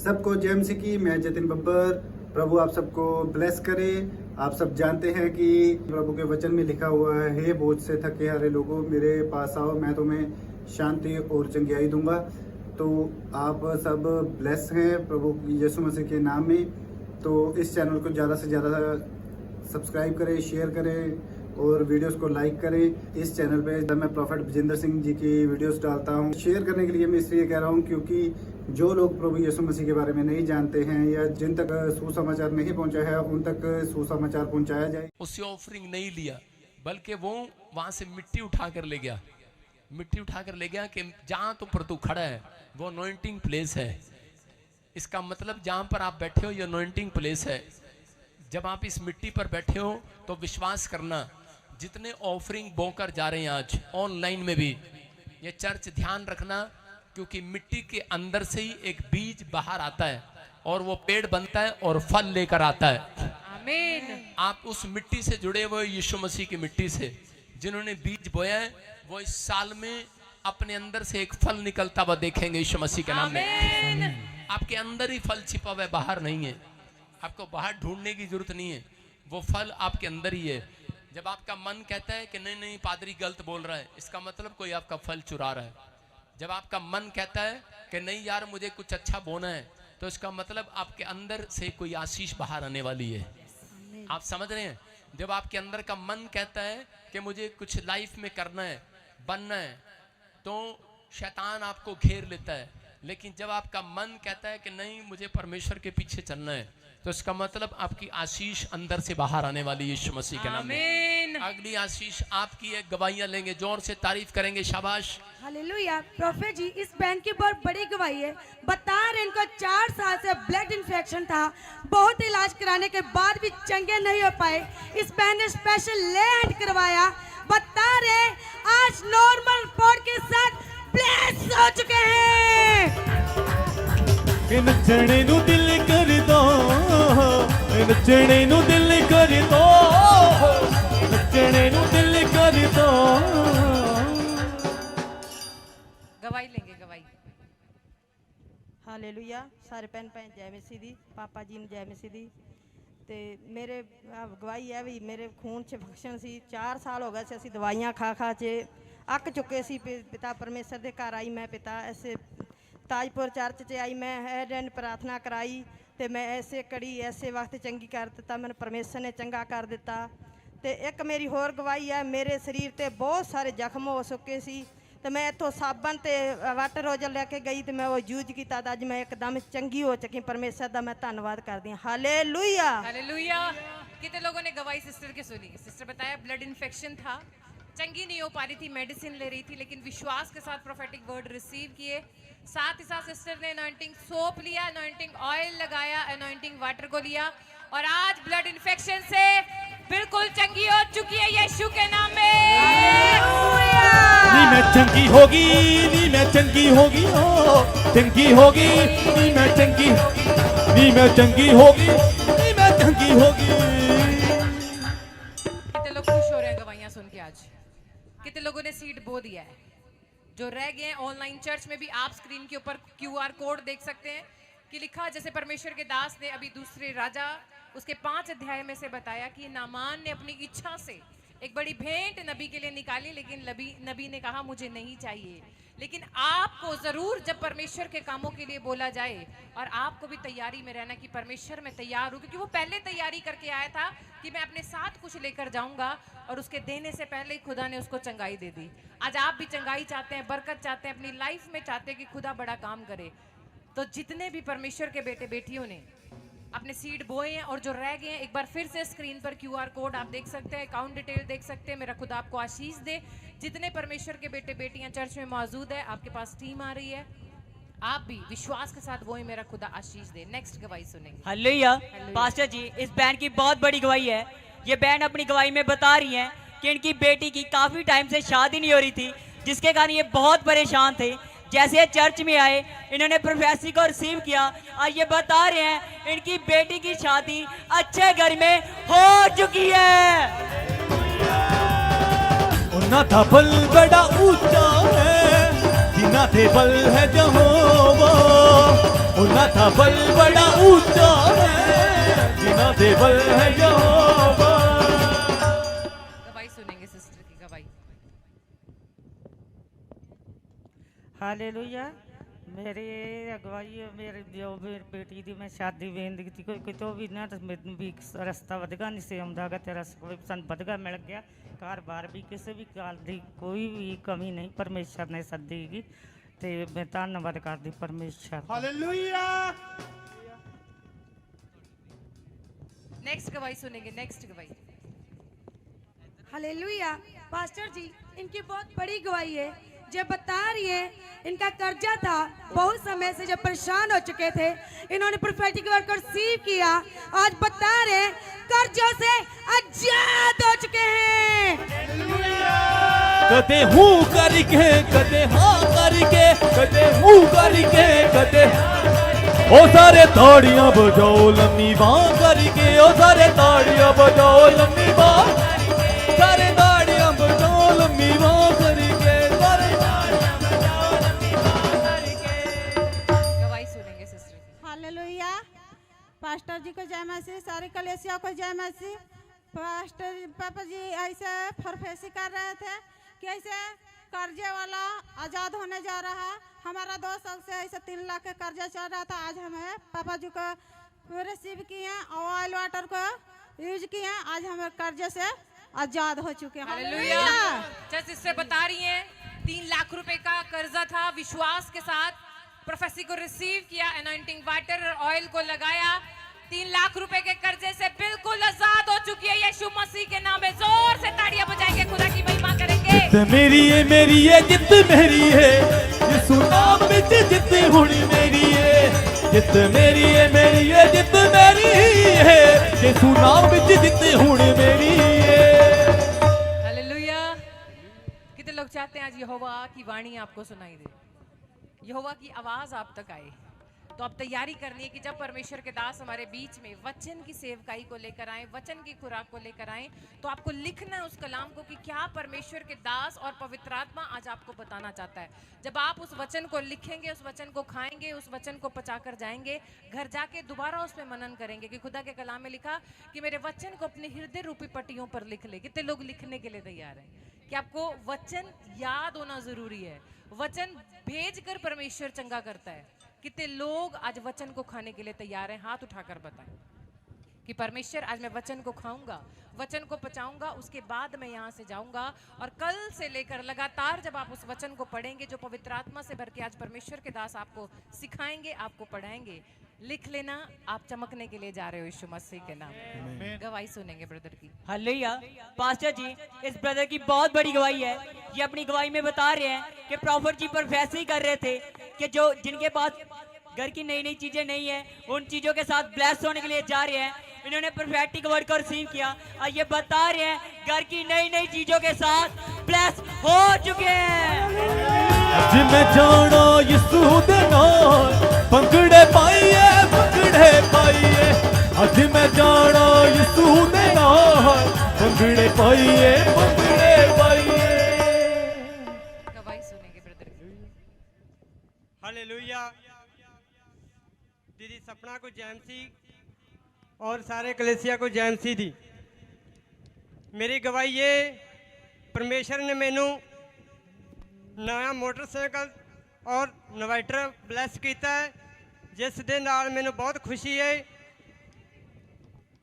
सबको जय मसीह की। मैं जतिन बब्बर। प्रभु आप सबको ब्लेस करे। आप सब जानते हैं कि प्रभु के वचन में लिखा हुआ है, हे बोझ से थके हारे लोगों मेरे पास आओ, मैं तुम्हें शांति और चंगियाई दूंगा। तो आप सब ब्लेस हैं प्रभु यीशु मसीह के नाम में। तो इस चैनल को ज़्यादा से ज़्यादा सब्सक्राइब करें, शेयर करें और वीडियोस को लाइक करें। इस चैनल पे मैं प्रॉफेट विजेंद्र सिंह जी की वीडियोस डालता हूँ। शेयर करने के लिए मैं इसलिए कह रहा हूँ क्योंकि जो लोग प्रभु यीशु मसीह के बारे में नहीं जानते हैं या जिन तक सुसमाचार नहीं पहुँचा है, उन तक सुसमाचार पहुँचाया जाए। उससे ऑफरिंग नहीं लिया, बल्कि वो वहां से मिट्टी उठा कर ले गया। मिट्टी उठा कर ले गया कि जहां तो पर तू खड़ा है वो अनॉइंटिंग प्लेस है। इसका मतलब जहां पर आप बैठे हो ये अनॉइंटिंग प्लेस है। जब आप इस मिट्टी पर बैठे हो तो विश्वास करना, जितने ऑफरिंग बोकर जा रहे हैं आज ऑनलाइन में भी, ये चर्च ध्यान रखना, क्योंकि मिट्टी के अंदर से ही एक बीज बाहर आता है और वो पेड़ बनता है और फल लेकर आता है। आमीन। आप उस मिट्टी से जुड़े हुए, यीशु मसीह की मिट्टी से, जिन्होंने बीज बोया है, वो इस साल में अपने अंदर से एक फल निकलता हुआ देखेंगे यीशु मसीह के नाम में। आपके अंदर ही फल छिपा हुआ है, बाहर नहीं है। आपको बाहर ढूंढने की जरूरत नहीं है, वो फल आपके अंदर ही है। जब आपका मन कहता है कि नहीं नहीं पादरी गलत बोल रहा है, इसका मतलब कोई आपका फल चुरा रहा है। जब आपका मन कहता है कि नहीं यार मुझे कुछ अच्छा बोना है, तो इसका मतलब आपके अंदर से कोई आशीष बाहर आने वाली है। आप समझ रहे हैं? जब आपके अंदर का मन कहता है कि मुझे कुछ लाइफ में करना है, बनना है, तो शैतान आपको घेर लेता है। लेकिन जब आपका मन कहता है कि नहीं मुझे परमेश्वर के पीछे चलना है, तो इसका मतलब आपकी आशीष अंदर से बाहर आने वाली यीशु मसीह के नाम में। अगली आशीष आपकी है, गवाहियां लेंगे, जोर से तारीफ करेंगे, शाबाश। हालेलुया। प्रोफेट जी, इस बैंड की बहुत बड़ी गवाही है। बता रहे इनको 4 साल से ब्लड इन्फेक्शन था, बहुत इलाज कराने के बाद भी चंगे नहीं हो पाए। इस बैंड ने स्पेशल ले हैंड करवाया। बता रहे आज नॉर्मल रिपोर्ट के साथ ब्लेस हो चुके हैं। नचने नू दिल कर दो, नचने नू दिल कर दो, नचने नू दिल कर दो। गवाही लेंगे, गवाही। हालेलुया। सारे भैन भैन जय मसीह दी, पापा जी ने जय मसीह दी। ते मेरे गवाही है भी मेरे खून च फंक्शन सी। 4 साल हो गए से असी दवाइयां खा खा चे अक चुके सी। पिता परमेश्वर दे घर आई मैं, पिता ऐसे ताजपुर चर्च च आई मैं, हेड एंड प्रार्थना कराई, तो मैं ऐसे कड़ी ऐसे वक्त चंगी कर दिता, मैंने परमेश्वर ने चंगा कर दिता। तो एक मेरी होर गवाही है, मेरे शरीर ते बहुत सारे जख्म हो चुके सी, तो मैं इतों साबन ते वाटर रोजल लेके गई, तो मैं वो यूज किया, अज मैं एकदम चंगी हो चुकी। परमेश्वर का मैं धन्यवाद करती हूँ। हालेलुया। हालेलुया। कितने लोगों ने गवाही सिस्टर की सुनी? सिस्टर बताया ब्लड इन्फेक्शन था, चंगी नहीं हो पा रही थी, मेडिसिन ले रही थी, लेकिन विश्वास के साथ प्रोफेटिक वर्ड रिसीव किए। साथ ही साथ सिस्टर ने अनॉइंटिंग सोप लिया, अनॉइंटिंग ऑयल लगाया, अनॉइंटिंग वाटर को लिया, और आज ब्लड इन्फेक्शन से बिल्कुल चंगी हो चुकी है यीशु के नाम में। नी मैं चंगी होगी, नी मैं चंगी होगी, ओ चंगी होगी, नी मैं चंगी, नी मैं चंगी होगी, नी मैं चंगी होगी। कितने लोग खुश हो रहे हैं गवाहियां सुन के आज? कितने लोगों ने सीड बो दिया है? जो रह गए हैं ऑनलाइन चर्च में भी आप स्क्रीन के ऊपर QR कोड देख सकते हैं कि लिखा, जैसे परमेश्वर के दास ने अभी दूसरे राजा उसके 5 अध्याय में से बताया कि नामान ने अपनी इच्छा से एक बड़ी भेंट नबी के लिए निकाली, लेकिन नबी ने कहा मुझे नहीं चाहिए। लेकिन आपको जरूर जब परमेश्वर के कामों के लिए बोला जाए, और आपको भी तैयारी में रहना कि परमेश्वर मैं तैयार हूँ, क्योंकि वो पहले तैयारी करके आया था कि मैं अपने साथ कुछ लेकर जाऊंगा, और उसके देने से पहले ही खुदा ने उसको चंगाई दे दी। आज आप भी चंगाई चाहते हैं, बरकत चाहते हैं, अपनी लाइफ में चाहते हैं कि खुदा बड़ा काम करे, तो जितने भी परमेश्वर के बेटे बेटियों ने अपने सीड बोए हैं और जो रह गए हैं, एक बार फिर से स्क्रीन पर QR कोड आप देख सकते हैं, अकाउंट डिटेल देख सकते हैं। मेरा खुदा आपको आशीष दे। जितने परमेश्वर के बेटे बेटियां चर्च में मौजूद है, आपके पास टीम आ रही है, आप भी विश्वास के साथ वो ही मेरा खुदा आशीष दे। नेक्स्ट गवाही सुनेंगे। हालेलुया। पास्टर जी, इस बैंड की बहुत बड़ी गवाही है। ये बैंड अपनी गवाही में बता रही हैं कि इनकी बेटी की काफी टाइम से शादी नहीं हो रही थी, जिसके कारण ये बहुत परेशान थे। जैसे चर्च में आए, इन्होंने प्रोफेसी को रिसीव किया और ये बता रहे हैं इनकी बेटी की शादी अच्छे घर में हो चुकी है। उन्ना था फल बड़ा ऊंचा है, जिन्ना थे बल है यहोवा, उन्ना था बल बड़ा ऊंचा है, जिन्ना थे बल है यहोवा। गवाही सुनेंगे सिस्टर की गवाही। हालेलुया। मेरी अगवाई मेरे जो बेटी दी मैं शादी वेंद की कोई तो भी ना भी रास्ता वधगा नहीं से आंदा तेरा कोई पसंद वधगा मिल गया घर बार भी किसी भी गल दी कोई भी कमी नहीं परमेश्वर ने सद्दी ते मैं धन्नवाद करदी परमेश्वर। हालेलुया। नेक्स्ट गवाही सुनेंगे, नेक्स्ट गवाही। हालेलुया। पास्टर जी इनकी बहुत बड़ी गवाही है, जो बता रही है इनका कर्जा था, बहुत समय से जब परेशान हो चुके थे, इन्होंने प्रोफेटिक वर्क को रिसीव किया, आज बता रहे कर्जों से आजाद हो चुके हैं। कदे हूँ करके कदे हाँ करके कदे हूँ करके कदे ओ सारे ताड़ियां बजाओ लम्मी बाँ करके, ओ सारे ताड़ियां बजाओ लम्मी बाँ, सारे ताड़ियां बजाओ लम्मी बाँ करके, सारे ताड़ियां बजाओ लम्मी बाँ करके। गवाही सुनेंगे सिस्टर की। हालेलुया। पास्टर जी को जय मसीह, सारी कलेसिया को जय मसीह। पास्टर पापा जी ऐसे फरफेसी कर रहे थे कि ऐसे कर्जे वाला आज़ाद होने जा रहा। हमारा 2 साल से ऐसे 3 लाख का कर्जा चल रहा था, आज हमें पापा जी को रिसीव किए और ऑयल वाटर को यूज किए, आज हमें कर्जे से आज़ाद हो चुके हैं। हालेलुया। जैसे सिस्टर बता रही हैं 3 लाख रुपए का कर्जा था, विश्वास के साथ प्रोफेसी को रिसीव किया, एनॉइंटिंग वाटर और ऑयल को लगाया, 3 लाख रुपए के कर्जे से बिल्कुल आजाद हो चुकी है। यीशु मसीह के नाम में जोर से ताड़ियां बजाएंगे, खुदा की महिमा करेंगे। जित मेरी है जित मेरी है, यीशु नाम विच जित हुणी मेरी है, जित मेरी है जित मेरी है, यीशु नाम विच जित हुणी मेरी है। हालेलुया। कितने लोग चाहते हैं आज यहोवा की वाणी आपको सुनाई दे, यहोवा की आवाज आप तक आए, तो अब तैयारी करनी है कि जब परमेश्वर के दास हमारे बीच में वचन की सेवकाई को लेकर आए, वचन की खुराक को लेकर आए, तो आपको लिखना है उस कलाम को कि क्या परमेश्वर के दास और पवित्र आत्मा आज आपको बताना चाहता है। जब आप उस वचन को लिखेंगे, उस वचन को खाएंगे, उस वचन को पचा कर जाएंगे, घर जाके दोबारा उस पर मनन करेंगे कि खुदा के कलाम में लिखा कि मेरे वचन को अपने हृदय रूपी पट्टियों पर लिख ले। कितने लोग लिखने के लिए तैयार हैं कि आपको वचन याद होना जरूरी है, वचन भेज कर परमेश्वर चंगा करता है। कितने लोग आज वचन को खाने के लिए तैयार हैं? हाथ उठाकर बताएं कि परमेश्वर आज मैं वचन को खाऊंगा, वचन को पचाऊंगा, उसके बाद मैं यहाँ से जाऊंगा। और कल से लेकर लगातार जब आप उस वचन को पढ़ेंगे जो पवित्र आत्मा से भर के आज परमेश्वर के दास आपको सिखाएंगे, आपको पढ़ाएंगे, लिख लेना, आप चमकने के लिए जा रहे हो यीशु मसीह के नाम में। गवाही सुनेंगे ब्रदर की। हालेलुया। पास्टर जी इस ब्रदर की बहुत बड़ी गवाही है, ये अपनी गवाही में बता रहे हैं कि प्रॉफिट जी प्रोफेसी कर रहे थे कि जो जिनके पास घर की नई नई चीजें नहीं है, उन चीजों के साथ ब्लेस होने के लिए जा रहे हैं। इन्होंने प्रोफेटिक वर्ड को रिसीव किया और ये बता रहे हैं घर की नई नई चीजों के साथ ब्लेस हो चुके हैं। अज मैं जाना यीशु दे नाल, पंगड़े पाइए पंगड़े पाइए, अज मैं जाना यीशु दे नाल, पंगड़े पाइए पंगड़े पाइए। गवाही सुनेंगे ब्रदर की। हालेलुया। दीदी सपना को जैमसी और सारे कलेसिया को जैमसी दी। मेरी गवाही ये, परमेश्वर ने मैनू नया मोटरसाइकिल और इन्वर्टर ब्लैस किया है, जिस दे नाल मैनू बहुत खुशी है।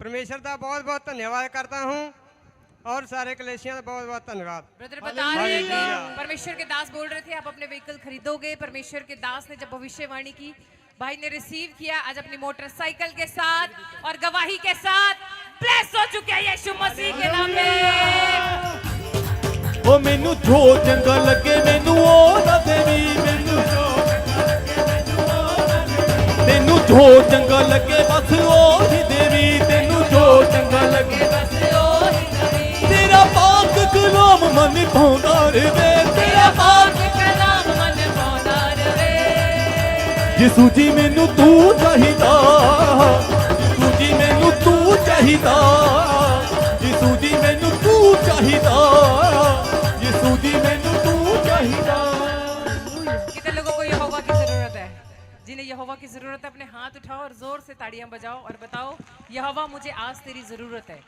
परमेश्वर का बहुत बहुत धन्यवाद करता हूँ और सारे कलेसिया का बहुत बहुत धन्यवाद। ब्रदर बता रहे हैं कि परमेश्वर के दास बोल रहे थे आप अपने व्हीकल खरीदोगे। परमेश्वर के दास ने जब भविष्यवाणी की, भाई ने रिसीव किया, आज अपनी मोटरसाइकिल के साथ और गवाही के साथ ब्लेस हो चुके हैं यीशु मसीह के नाम में। ओ मैनू जो चंगा लगे मैनू ओ ना देवी, मैनू तेनू जो चंगा लगे बस ओ ही देवी, तेनू जो चंगा लगे बस ओ ही देवी। तेरा पाक कलाम मन भांदा रवे, तेरा पाक कलाम मन भांदा रवे। यीशु जी मैनू तू चाहिदा, यीशु जी मैनू तू चाहिदा, यीशु जी मैनू तू चाहिदा, यीशु जी मैनू तू चाहिदा। कितने जरूरत है, अपने हाथ उठाओ और जोर से ताड़ियां बजाओ और बताओ यहोवा मुझे आज तेरी जरूरत है।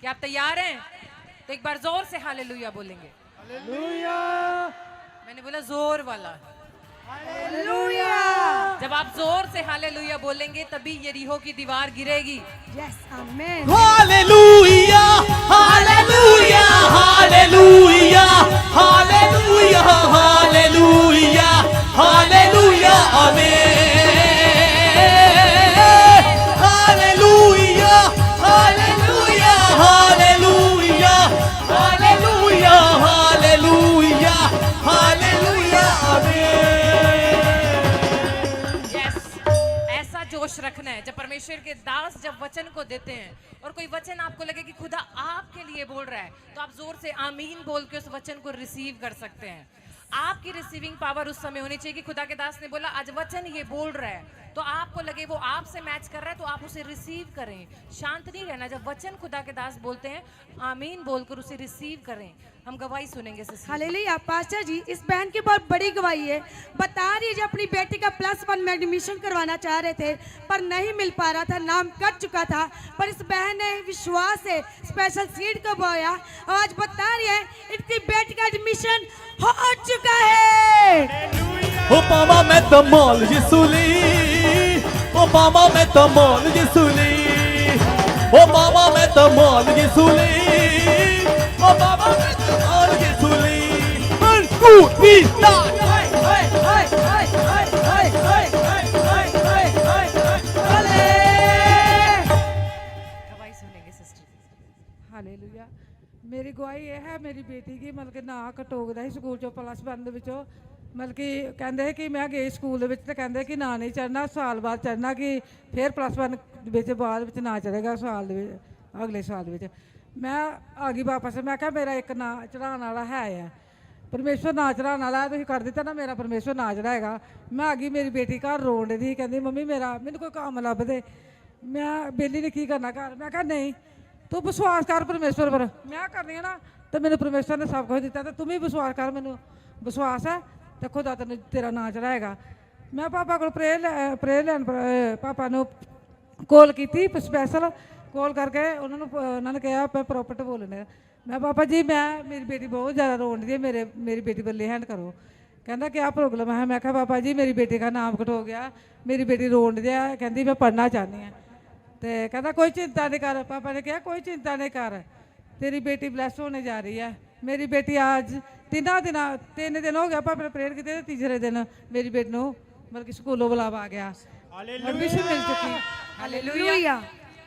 क्या आप तैयार हैं? तो एक बार जोर से हालेलुया बोलेंगे। हालेलुया। मैंने बोला जोर वाला। हालेलुया। जब आप जोर से हालेलुया बोलेंगे तभी यरीहो की दीवार गिरेगी। Yes amen. हालेलुया हालेलुया हालेलुया हालेलुया हालेलुया हालेलुया आमीन। हालेलुया हालेलुया हालेलुया हालेलुया हालेलुया हालेलुया आमीन। ऐसा जोश रखना है जब परमेश्वर के दास जब वचन को देते हैं और कोई वचन आपको लगे कि खुदा आपके लिए बोल रहा है तो आप जोर से आमीन बोल के उस वचन को रिसीव कर सकते हैं। आपकी रिसीविंग पावर उस समय होनी चाहिए कि खुदा के दास ने बोला आज वचन ये बोल रहा है तो आपको लगे वो आपसे मैच कर रहा है तो आप उसे रिसीव करें। शांत नहीं रहना, जब वचन खुदा के दास बोलते हैं आमीन बोलकर उसे रिसीव करें। हम गवाही सुनेंगे सिस्टर। हालेलुया। पास्टर जी इस बहन की बहुत बड़ी गवाही है। बता रही जो अपनी बेटी का +1 में एडमिशन करवाना चाह रहे थे पर नहीं मिल पा रहा था, नाम कट चुका था, पर इस बहन ने विश्वास से स्पेशल सीट को बोया और आज बता रही है इनकी बेटी का एडमिशन हो चुका है। O mama met the mall Jesuli. O mama met the mall Jesuli. O mama met the mall Jesuli. O mama met the mall Jesuli. 1 2 3 start. गवाही सुनेंगे सिस्टर। ਹਾਲੇਲੂਇਆ। ਮੇਰੀ ਗਵਾਹੀ ਇਹ ਹੈ ਮੇਰੀ ਬੇਟੀ ਦੀ ਮਤਲਬ ਕਿ ਨਾਂ ਕਟੋਕਦਾ ਸੀ ਸਕੂਲ ਚੋਂ +1 ਦੇ ਵਿੱਚੋਂ ਮਤਲਬ ਕਿ ਕਹਿੰਦੇ ਕਿ ਮੈਂ ਗਈ ਸਕੂਲ ਦੇ ਵਿੱਚ ਤੇ ਕਹਿੰਦੇ ਕਿ ਨਾਂ ਨਹੀਂ ਚੜਨਾ, ਸਾਲ ਬਾਅਦ ਚੜਨਾ ਕਿ ਫਿਰ +1 ਵਿੱਚ ਬਾਅਦ ਵਿੱਚ ਨਾਂ ਚੜੇਗਾ ਸਾਲ ਦੇ ਵਿੱਚ ਅਗਲੇ ਸਾਲ ਦੇ ਵਿੱਚ। ਮੈਂ ਆ ਗਈ ਵਾਪਸ, ਮੈਂ ਕਿਹਾ ਮੇਰਾ ਇੱਕ ਨਾਂ ਚੜਾਉਣ ਵਾਲਾ ਹੈ ਆ, ਪਰਮੇਸ਼ਵਰ ਨਾਂ ਚੜਾਉਣ ਵਾਲਾ ਤੁਸੀਂ ਕਰ ਦਿੱਤਾ ਨਾ, ਮੇਰਾ ਪਰਮੇਸ਼ਵਰ ਨਾਂ ਚੜਾਏਗਾ। ਮੈਂ ਆ ਗਈ, ਮੇਰੀ ਬੇਟੀ ਘਰ ਰੋਣ ਦੀ ਕਹਿੰਦੀ ਮੰਮੀ ਮੈਨੂੰ ਕੋਈ ਕੰਮ ਲੱਭ ਦੇ, ਮੈਂ ਬੇਲੀ ਨੇ ਕੀ ਕਰਨਾ ਘਰ। ਮੈਂ ਕਿਹਾ ਨਹੀਂ ਤੂੰ ਵਿਸ਼ਵਾਸ ਕਰ ਪਰਮੇਸ਼ਵਰ ਪਰ, ਮੈਂ ਕਰਨੀ ਆ ਨਾ ਤੇ ਮੈਨੂੰ ਪਰਮੇਸ਼ਵਰ ਨੇ ਸਭ ਕੁਝ ਦਿੱਤਾ ਤੇ ਤੂੰ ਵੀ ਵਿਸ਼ਵਾਸ ਕਰ, ਮੈਨੂੰ ਵਿਸ਼ਵਾਸ ਹੈ ਤੇ ਖੁਦਾ ਤੈਨੂੰ ਤੇਰਾ ਨਾਂ ਚੜਾਏਗਾ। ਮੈਂ ਪਾਪਾ ਕੋਲ ਪ੍ਰੇਅਰ ਲੈਣ ਪਾਪਾ ਨੂੰ ਕੋਲ ਕੀਤੀ, ਸਪੈਸ਼ਲ ਕੋਲ ਕਰਕੇ ਉਹਨਾਂ ਨੇ ਕਿਹਾ ਆਪਾਂ ਪ੍ਰੋਪਰਟ ਬੋਲਣੇ। ਮੈਂ ਪਾਪਾ ਜੀ ਮੇਰੀ ਬੇਟੀ ਬਹੁਤ ਜ਼ਿਆਦਾ ਰੋਣ ਦੀ ਹੈ, ਮੇਰੀ ਬੇਟੀ ਬੱਲੇ ਹੈਂਡ ਕਰੋ। ਕਹਿੰਦਾ ਕਿਆ ਪ੍ਰੋਬਲਮ ਹੈ? ਮੈਂ ਕਿਹਾ ਪਾਪਾ ਜੀ मेरी बेटी का नाम कट हो गया, मेरी बेटी रोन दिया, कहती मैं पढ़ना चाहती हूँ। तो कहता कोई चिंता नहीं कर। पापा ने कहा कोई चिंता नहीं कर, तेरी बेटी ब्लेस होने जा रही है। मेरी बेटी आज 3 दिन हो गया पापा ने प्रेयर की, तीसरे दिन मेरी बेटी को मतलब कि स्कूलों बुलावा आ गया, एडमिशन मिल चुकी। हालेलुया।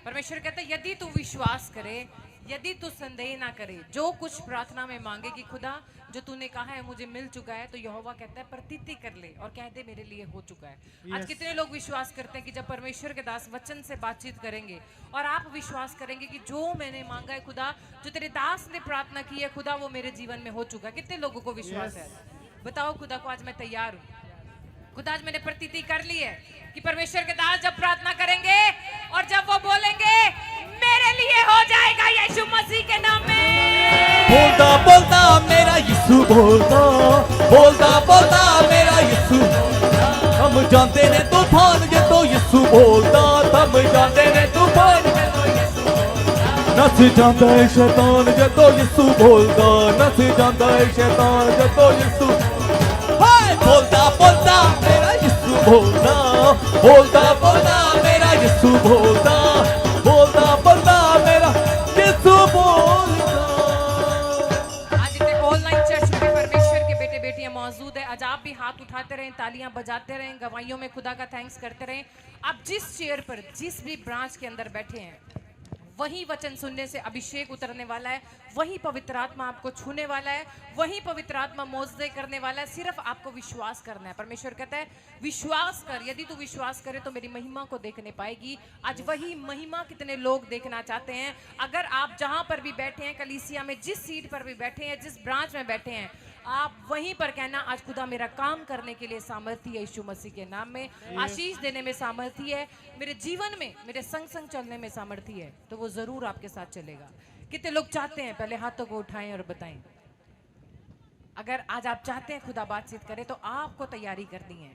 परमेश्वर कहता है यदि तू विश्वास करे, यदि तू संदेह ना करे, जो कुछ प्रार्थना में मांगे कि खुदा जो तूने कहा है मुझे मिल चुका है, तो यहोवा कहता है प्रतीति कर ले और कह दे मेरे लिए हो चुका है। आज कितने लोग विश्वास करते हैं कि जब परमेश्वर के दास वचन से बातचीत करेंगे और आप विश्वास करेंगे कि जो मैंने मांगा है खुदा, जो तेरे दास ने प्रार्थना की है खुदा, वो मेरे जीवन में हो चुका है। कितने लोगों को विश्वास है? बताओ खुदा को आज मैं तैयार हूँ। खुदा आज मैंने प्रतीति कर ली है कि परमेश्वर के दास जब प्रार्थना करेंगे और जब वो बोलेंगे मेरे लिए हो जाएगा यीशु मसीह के नाम में। बोलता बोलता मेरा यीशु बोलता, बोलता बोलता मेरा यीशु। हम जानते ने तूफान जे तो यीशु बोलता, हम जानते ने तूफान जे तो यीशु बोलता। नस जाता है शैतान जे तो यीशु बोलता, नस जाता है शैतान जे तो यीशु। हाय बोलता बोलता मेरा यीशु बोलता, बोलता बोलता मेरा यीशु बोलता, बोलता बोलता मेरा यीशु बोलता। आज इतने ऑनलाइन चर्च में परमेश्वर के बेटे बेटियां मौजूद है। आज आप भी हाथ उठाते रहें, तालियां बजाते रहें, गवाहियों में खुदा का थैंक्स करते रहें। आप जिस चेयर पर जिस भी ब्रांच के अंदर बैठे हैं वही वचन सुनने से अभिषेक उतरने वाला है, वही पवित्र आत्मा आपको छूने वाला है, वही पवित्र आत्मा मौजूद करने वाला है। सिर्फ आपको विश्वास करना है। परमेश्वर कहता है विश्वास कर, यदि तू विश्वास करे तो मेरी महिमा को देखने पाएगी। आज वही महिमा कितने लोग देखना चाहते हैं। अगर आप जहां पर भी बैठे हैं, कलीसिया में जिस सीट पर भी बैठे हैं, जिस ब्रांच में बैठे हैं, आप वहीं पर कहना आज खुदा मेरा काम करने के लिए सामर्थ्य है यीशु मसीह के नाम में, आशीष देने में सामर्थ्य है, मेरे जीवन में मेरे संग संग चलने में सामर्थ्य है, तो वो जरूर आपके साथ चलेगा। कितने लोग चाहते हैं? पहले हाथों को उठाएं और बताएं। अगर आज आप चाहते हैं खुदा बातचीत करे तो आपको तैयारी करनी है।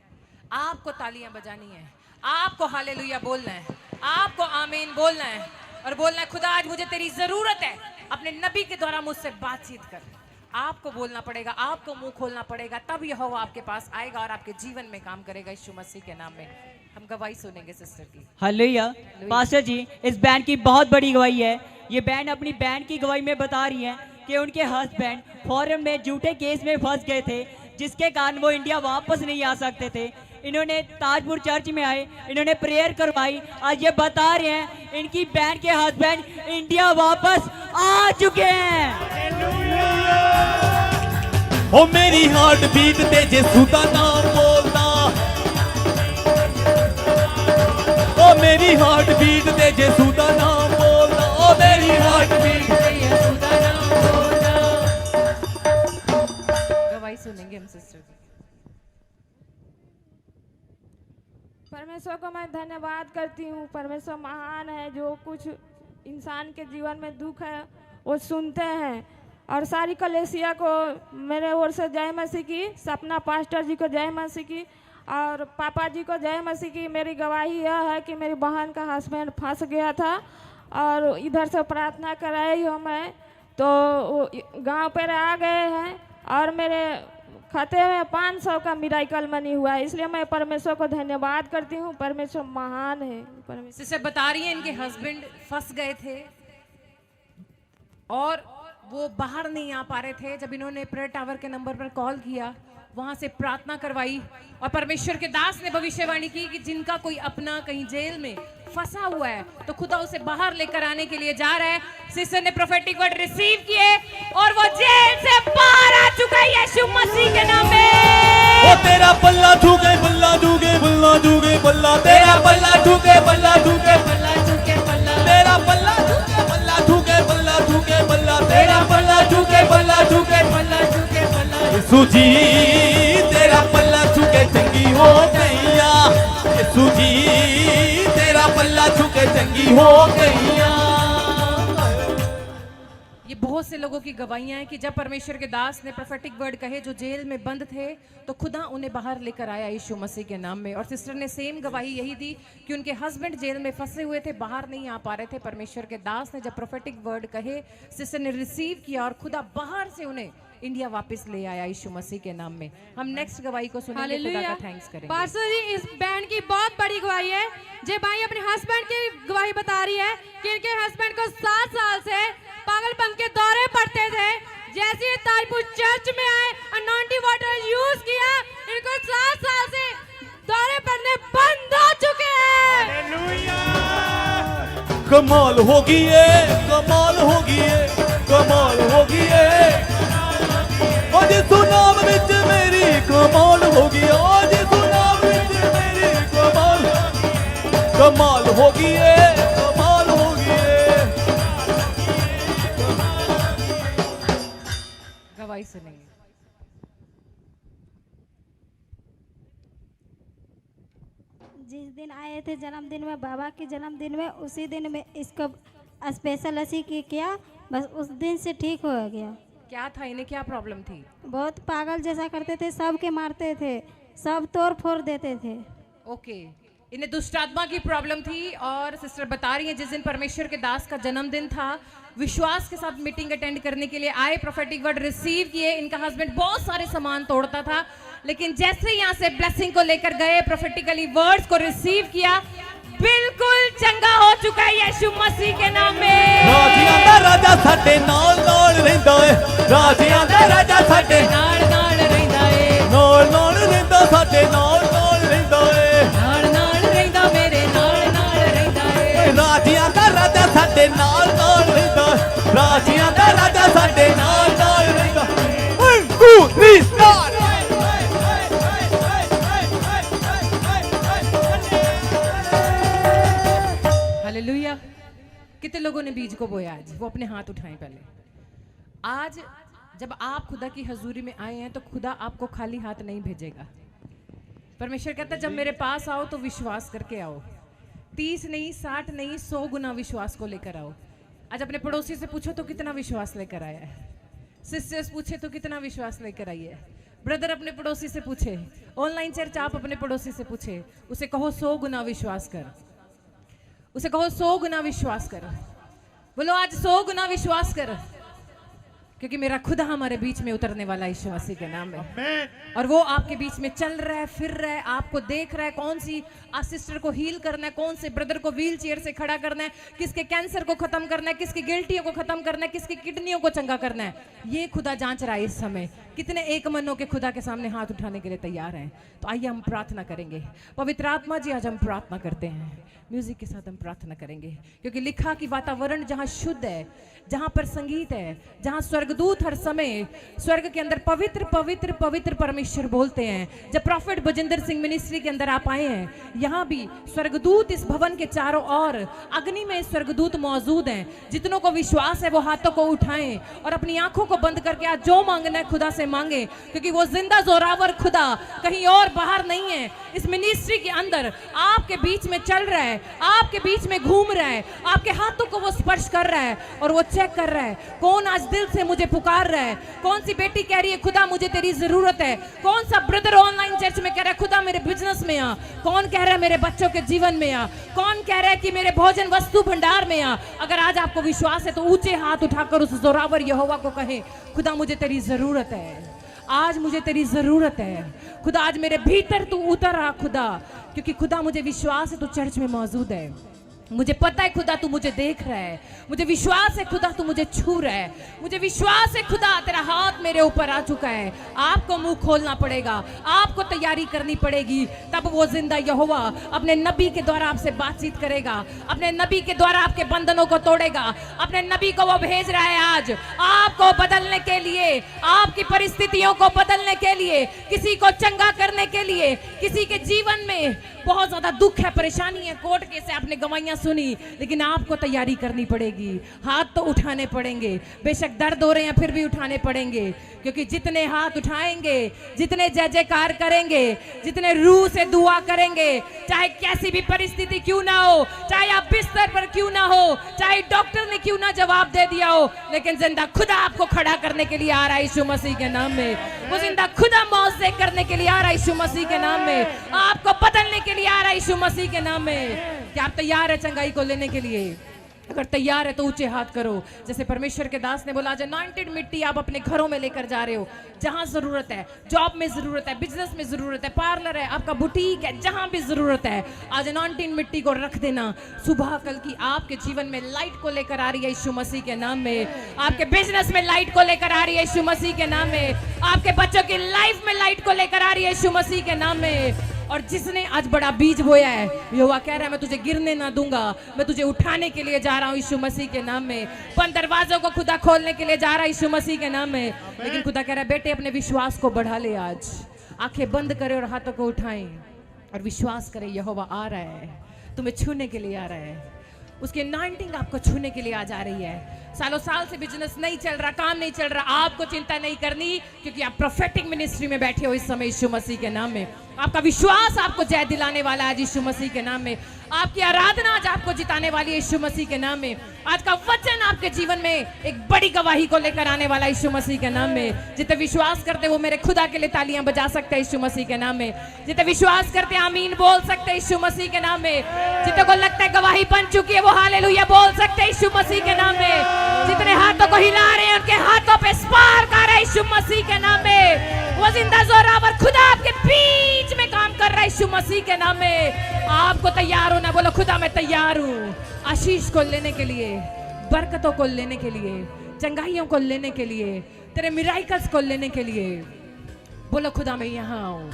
आपको तालियां बजानी है, आपको हालेलुया बोलना है, आपको आमीन बोलना है और बोलना है खुदा आज मुझे तेरी जरूरत है, अपने नबी के द्वारा मुझसे बातचीत कर। आपको बोलना पड़ेगा, आपको मुंह खोलना पड़ेगा, तब यहोवा आपके पास आएगा और आपके जीवन में काम करेगा यीशु मसीह के नाम में। हम गवाही सुनेंगे सिस्टर की। हालेलुया। पास्टर जी, इस बैंड की बहुत बड़ी गवाही है। ये बैंड अपनी बैंड की गवाही में बता रही है कि उनके हस्बैंड फॉरेन में झूठे केस में फंस गए थे, जिसके कारण वो इंडिया वापस नहीं आ सकते थे। इन्होंने ताजपुर चर्च में आए, इन्होंने प्रेयर करवाई, आज ये बता रहे हैं इनकी बैंड के हस्बैंड इंडिया वापस आ चुके हैं। ओ मेरी हार्ट बीट ते जेसू दा नाम बोलदा, ओ मेरी हार्ट बीट ते जेसू दा नाम बोलदा, ओ मेरी हार्ट बीट ते जेसू दा नाम बोलदा। गवाही सुनेंगे हम सिस्टर की। परमेश्वर को मैं धन्यवाद करती हूँ। परमेश्वर महान है, जो कुछ इंसान के जीवन में दुख है वो सुनते हैं। और सारी कलेसिया को मेरे ओर से जय मसीह की, सपना पास्टर जी को जय मसीह की और पापा जी को जय मसीह की। मेरी गवाही यह है कि मेरी बहन का हस्बैंड फंस गया था और इधर से प्रार्थना कराई हूँ मैं, तो गांव पर आ गए हैं और मेरे खाते में 500 का मिराइकल मनी हुआ है, इसलिए मैं परमेश्वर को धन्यवाद करती हूँ। परमेश्वर महान है। परमेश्वर सिस्टर बता रही है इनके हस्बैंड फंस गए थे और वो बाहर नहीं आ पा रहे थे। जब इन्होंने प्रेयर टावर के नंबर पर कॉल किया, वहां से प्रार्थना करवाई और परमेश्वर के दास ने भविष्यवाणी की कि जिनका कोई अपना कहीं जेल में फंसा हुआ है तो खुदा उसे बाहर लेकर आने के लिए जा रहा है। सिस्टर ने प्रोफेटिक वर्ड रिसीव किए और वो जेल से बाहर आ चुका है यीशु मसीह के नाम में। ओ तेरा पल्ला ठुके बल्ला ठुके बल्ला ठुके बल्ला, तेरा पल्ला ठुके बल्ला ठुके बल्ला ठुके बल्ला, तेरा पल्ला ठुके बल्ला ठुके बल्ला ठुके बल्ला, तेरा पल्ला ठुके बल्ला ठुके बल्ला ठुके बल्ला। यीशु जी तेरा पल्ला ठुके चंगी हो गईया, यीशु जी तेरा पल्ला ठुके चंगी हो गईया। ये बहुत से लोगों की गवाहियां हैं कि जब परमेश्वर के दास ने प्रोफेटिक वर्ड कहे, जो जेल में बंद थे, तो खुदा उन्हें बाहर लेकर आया यीशु मसीह के नाम में। और सिस्टर ने सेम गवाही यही दी कि उनके हस्बैंड जेल में फंसे हुए थे, बाहर नहीं आ पा रहे थे। परमेश्वर के दास ने जब प्रोफेटिक वर्ड कहे, सिस्टर ने रिसीव किया और खुदा बाहर से उन्हें इंडिया वापस ले आया यीशु मसीह के नाम में। हम नेक्स्ट गवाही को सुनेंगे, खुदा का थैंक्स करेंगे। पास्टर जी, इस बैंड की बहुत बड़ी गवाही है। जे भाई अपने हस्बैंड की गवाही बता रही है कि इनके हस्बैंड को 7 साल से पागलपन के दौरे पड़ते थे। जैसे ताजपुर चर्च में आए, अनॉइंटिंग वाटर यूज किया, इनको 7 साल से दौरे पड़ने बंद हो चुके हैं। कमाल होगी ये, कमाल होगी ये, कमाल होगी ये। आज सुनाम विच मेरी कमाल होगी, आज सुनाम विच मेरी कमाल, कमाल होगी ये, कमाल होगी ये। गवाही सुनेंगे। जिस दिन आए थे जन्मदिन में, बाबा के जन्मदिन में, उसी दिन में इसको स्पेशल ऐसी किया, बस उस दिन से ठीक हो गया। क्या था, इन्हें क्या प्रॉब्लम थी? बहुत पागल जैसा करते थे, सबके मारते थे, सब तोड़ फोड़ देते थे। ओके, इन्हें दुष्ट आत्मा की प्रॉब्लम थी। और सिस्टर बता रही है जिस दिन परमेश्वर के दास का जन्मदिन था, विश्वास के साथ मीटिंग अटेंड करने के लिए आए, प्रोफेटिक वर्ड रिसीव किए। इनका हस्बैंड बहुत सारे सामान तोड़ता था, लेकिन जैसे यहाँ से ब्लेसिंग को लेकर गए, प्रोफेटिकली वर्ड्स को रिसीव किया, बिल्कुल चंगा हो चुका है यीशु मसीह के नाम में। राजियां दा राजा साडे नाल नाल रहिंदा है, राजियां दा राजा साडे नाल नाल रहिंदा है, नाल नाल रहिंदा साडे नाल नाल रहिंदा है, नाल नाल रहिंदा मेरे नाल नाल रहिंदा है। राजियां दा राजा साडे नाल नाल रहिंदा, राजियां दा राजा साडे नाल नाल रहिंदा। 1 2 3 स्टार्ट। हालेलुया। कितने लोगों ने बीज को बोया आज? वो अपने हाथ उठाएं पहले। आज जब आप खुदा की हजूरी में आए हैं तो खुदा आपको खाली हाथ नहीं भेजेगा। परमेश्वर कहता है जब मेरे पास आओ तो विश्वास करके आओ। 30 नहीं, 60 नहीं, 100 गुना विश्वास को लेकर आओ। आज अपने पड़ोसी से पूछो तो कितना विश्वास लेकर आया है। सिस्टर्स पूछे तो कितना विश्वास लेकर आई है। ब्रदर अपने पड़ोसी से पूछे, ऑनलाइन चर्च आप अपने पड़ोसी से पूछे, उसे कहो 100 गुना विश्वास कर, उसे कहो 100 गुना विश्वास कर। बोलो आज 100 गुना विश्वास कर, क्योंकि मेरा खुदा हमारे बीच में उतरने वाला यीशु मसीह के नाम में, और वो आपके बीच में चल रहा है, फिर रहा है, आपको देख रहा है कौन सी सिस्टर को हील करना है, कौन से ब्रदर को व्हील चेयर से खड़ा करना है, किसके कैंसर को खत्म करना है, किसकी गिल्टियों को खत्म करना है, किसकी किडनियों को चंगा करना है। ये खुदा जांच रहा है इस समय। कितने एक मन के खुदा के सामने हाथ उठाने के लिए तैयार हैं? तो आइए हम प्रार्थना करेंगे। पवित्र आत्मा जी, आज हम प्रार्थना करते हैं, म्यूजिक के साथ हम प्रार्थना करेंगे, क्योंकि लिखा कि वातावरण जहां शुद्ध है, जहां पर संगीत है, जहां स्वर्गदूत हर समय स्वर्ग के अंदर पवित्र पवित्र पवित्र परमेश्वर बोलते हैं। जब प्रॉफिट बजिंदर सिंह मिनिस्ट्री के अंदर आप आए हैं, यहाँ भी स्वर्गदूत इस भवन के चारों ओर अग्नि में स्वर्गदूत मौजूद हैं। जितनों को विश्वास है वो हाथों को उठाएं और अपनी आंखों को बंद करके आज जो मांगना है खुदा से मांगे, क्योंकि वो जिंदा जोरावर खुदा कहीं और बाहर नहीं है, इस मिनिस्ट्री के अंदर आपके बीच में चल रहा है, आपके बीच में घूम रहा है, आपके हाथों को वो स्पर्श कर रहा है और वो चेक कर रहा है कौन आज दिल से मुझे पुकार रहा है। कौन सी बेटी कह रही है खुदा मुझे तेरी जरूरत है, कौन सा ब्रदर ऑनलाइन चर्च में कह रहा है खुदा मेरे बिजनेस में आ, कौन कह रहा है मेरे बच्चों के जीवन में आ, कौन कह रहा है कि मेरे भोजन वस्तु भंडार में आ। अगर आज आपको विश्वास है तो ऊंचे हाथ उठाकर उस जोरावर यहोवा को कहें, खुदा मुझे तेरी जरूरत है, आज मुझे तेरी जरूरत है खुदा, आज मेरे भीतर तू उतर आ खुदा, क्योंकि खुदा मुझे विश्वास है तू चर्च में मौजूद है, मुझे पता है खुदा तू मुझे देख रहा है, मुझे विश्वास है खुदा तू मुझे छू रहा है, मुझे विश्वास है खुदा तेरा हाथ मेरे ऊपर आ चुका है। आपको मुंह खोलना पड़ेगा, आपको तैयारी करनी पड़ेगी, तब वो जिंदा यहोवा अपने नबी के द्वारा आपसे बातचीत करेगा, अपने नबी के द्वारा आपके बंधनों को तोड़ेगा। अपने नबी को वो भेज रहा है आज आपको बदलने के लिए, आपकी परिस्थितियों को बदलने के लिए, किसी को चंगा करने के लिए। किसी के जीवन में बहुत ज्यादा दुख है, परेशानी है, कोर्ट केस है, आपने गवाहियां सुनी, लेकिन आपको तैयारी करनी पड़ेगी, हाथ तो उठाने पड़ेंगे, बेशक दर्द हो रहे हैं फिर भी उठाने पड़ेंगे, क्योंकि जितने हाथ उठाएंगे, जितने जय जयकार करेंगे, जितने रूह से दुआ करेंगे, चाहे कैसी भी परिस्थिति क्यों ना हो, चाहे आप बिस्तर पर क्यों ना हो, चाहे डॉक्टर ने क्यों ना जवाब दे दिया हो, लेकिन जिंदा खुदा आपको खड़ा करने के लिए आ रहा है यीशु मसीह के नाम में। वो जिंदा खुदा मौजे करने के लिए आ रहा है यीशु मसीह के नाम में, आपको बदलने के लिए आ रहा है यीशु मसीह के नाम में। क्या आप तैयार है चंगाई को लेने के लिए? अगर तैयार है तो ऊंचे हाथ करो। जैसे परमेश्वर के दास ने बोला, आज अनॉइंटेड मिट्टी आप अपने घरों में लेकर जा रहे हो, जहां जरूरत है, जॉब में जरूरत है, बिजनेस में जरूरत है, पार्लर है, आपका बुटीक है, जहां भी जरूरत है, आज अनॉइंटेड मिट्टी को रख देना। सुबह कल की आपके जीवन में लाइट को लेकर आ रही है यीशु मसीह के नाम में, आपके बिजनेस में लाइट को लेकर आ रही है यीशु मसीह के नाम में, आपके बच्चों की लाइफ में लाइट को लेकर आ रही है यीशु मसीह के नाम में। और जिसने आज बड़ा बीज बोया है, यहोवा कह रहा है मैं तुझे गिरने ना दूंगा, मैं तुझे उठाने के लिए जा रहा हूं यीशु मसीह के नाम में। बंद दरवाजों को खुदा खोलने के लिए जा रहा है यीशु मसीह के नाम में। लेकिन खुदा कह रहा है बेटे अपने विश्वास को बढ़ा ले, आज आंखें बंद करे और हाथों को उठाएं और विश्वास करें, यहोवा आ रहा है, तुम्हें छूने के लिए आ रहा है, उसकी अनॉइंटिंग आपको छूने के लिए आ जा रही है। सालों साल से बिजनेस नहीं चल रहा, काम नहीं चल रहा, आपको चिंता नहीं करनी, क्योंकि आप प्रोफेटिक मिनिस्ट्री में बैठे हो इस समय यीशु मसीह के नाम में। आपका विश्वास आपको जय दिलाने वाला है यीशु मसीह के नाम में। आपकी आराधना आज आपको जिताने वाली है यीशु मसीह के नाम में। आज का वचन आपके जीवन में एक बड़ी गवाही को लेकर आने वाला है यीशु मसीह के नाम में। जितने विश्वास करते वो मेरे खुदा के लिए तालियां बजा सकते हैं यीशु मसीह के नाम में। जितने विश्वास करते हैं आमीन बोल सकते हैं यीशु मसीह के नाम में। जितने को लगता है गवाही बन चुकी है वो हालेलुया बोल सकते हैं यीशु मसीह के नाम में। जितने हाथों को हिला रहे हैं उनके हाथों पे स्पार्क आ रहा है यीशु मसीह के नाम में। वो जिंदा जोरावर खुदा आपके बीच में काम कर रहा है यीशु मसीह के नाम में। आपको तैयार होना, बोलो खुदा मैं तैयार हूँ आशीष को लेने के लिए, बरकतों को लेने के लिए, चंगाइयों को लेने के लिए, तेरे मिराइकल्स को लेने के लिए। बोलो खुदा मैं यहाँ हूँ,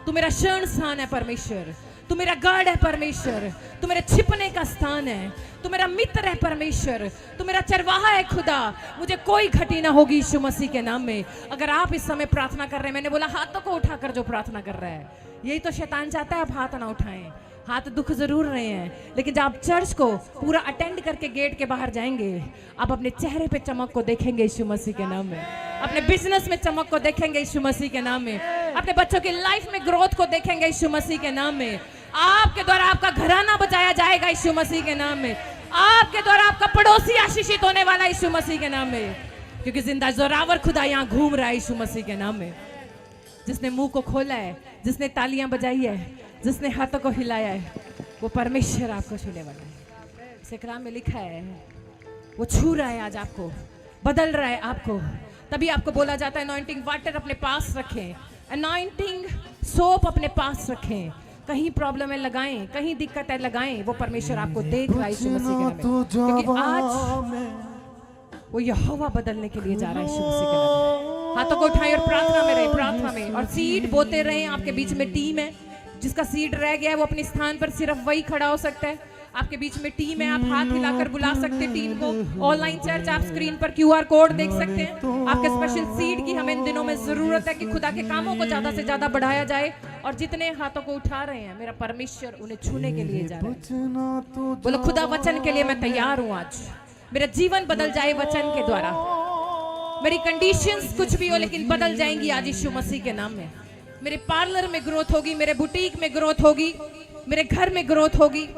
तू मेरा शरण स्थान है परमेश्वर, तू मेरा गढ़ है परमेश्वर, तू मेरे छिपने का स्थान है, तू मेरा मित्र है परमेश्वर, तू मेरा चरवाहा है खुदा, मुझे कोई घटी ना होगी यीशु मसीह के नाम में। अगर आप इस समय प्रार्थना कर रहे हैं, मैंने बोला हाथों को उठाकर जो प्रार्थना कर रहा है, यही तो शैतान चाहता है आप हाथ ना उठाएं। हाथ दुख जरूर रहे हैं, लेकिन जब आप चर्च को पूरा अटेंड करके गेट के बाहर जाएंगे, आप अपने चेहरे पे चमक को देखेंगे यीशु मसीह के नाम में, अपने बिजनेस में चमक को देखेंगे यीशु मसीह के नाम में, अपने बच्चों की लाइफ में ग्रोथ को देखेंगे यीशु मसीह के नाम में। आपके द्वारा आपका घराना बचाया जाएगा यीशु मसीह के नाम में। आपके द्वारा आपका पड़ोसी आशीषित होने वाला यीशु मसीह के नाम में, क्योंकि जिंदा जोरावर खुदा यहाँ घूम रहा है यीशु मसीह के नाम में। जिसने मुंह को खोला है, जिसने तालियां बजाई है, जिसने हाथों को हिलाया है, वो परमेश्वर आपको छूने वाला है। इस कलाम में लिखा है वो छू रहा है, आज आपको बदल रहा है आपको। तभी आपको बोला जाता है अनॉइंटिंग वाटर अपने पास रखें, अनॉइंटिंग सोप अपने पास रखें। कहीं प्रॉब्लम है लगाएं, कहीं दिक्कत है लगाएं, वो परमेश्वर आपको देख रहा है यीशु मसीह के नाम में, क्योंकि आज वो यहोवा बदलने के लिए जा रहा है यीशु मसीह के नाम में। हाथों को उठाएं और प्रार्थना में रहे, प्रार्थना में, और सीड बोते रहें। आपके बीच में टीम है, जिसका सीड रह गया है वो अपने स्थान पर सिर्फ वही खड़ा हो सकता है। आपके बीच में टीम है, आप हाथ हिलाकर बुला सकते हैं टीम को। ऑनलाइन चर्च आप स्क्रीन पर QR कोड देख सकते हैं। आपके स्पेशल सीड की हमें इन दिनों में जरूरत है कि खुदा के कामों को ज्यादा से ज्यादा बढ़ाया जाए। और जितने हाथों को उठा रहे हैं, मेरा परमेश्वर उन्हें छूने के लिए जा रहा है। बोलो खुदा वचन के लिए मैं तैयार हूँ। आज मेरा जीवन बदल जाए वचन के द्वारा। मेरी कंडीशंस कुछ भी हो लेकिन बदल जाएंगी आज यीशु मसीह के नाम में। मेरे पार्लर में ग्रोथ होगी, मेरे बुटीक में ग्रोथ होगी, मेरे घर में ग्रोथ होगी,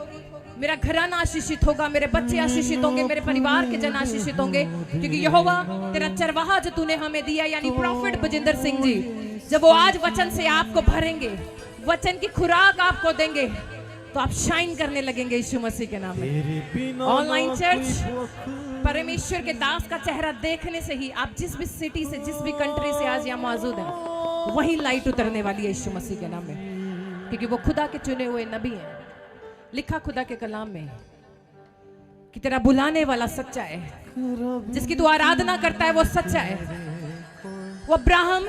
मेरा घराना आशीषित होगा, मेरे बच्चे आशीषित होंगे, मेरे परिवार के जन आशीषित होंगे, क्योंकि यहोवा तेरा चरवाहा जो तूने हमें दिया, यानी प्रॉफिट बजिंदर सिंह जी, जब वो आज वचन से आपको भरेंगे, वचन की खुराक आपको देंगे, तो आप शाइन करने लगेंगे यीशु मसीह के नाम में। ऑनलाइन चर्च परमेश्वर के दास का चेहरा देखने से ही आप जिस भी सिटी से, जिस भी कंट्री से आज यहाँ मौजूद है, वही लाइट उतरने वाली है यीशु मसीह के नाम में, क्योंकि वो खुदा के चुने हुए नबी हैं। लिखा खुदा के कलाम में कि तेरा बुलाने वाला सच्चा है, जिसकी तू आराधना करता है वो सच्चा है। वो अब्राहम,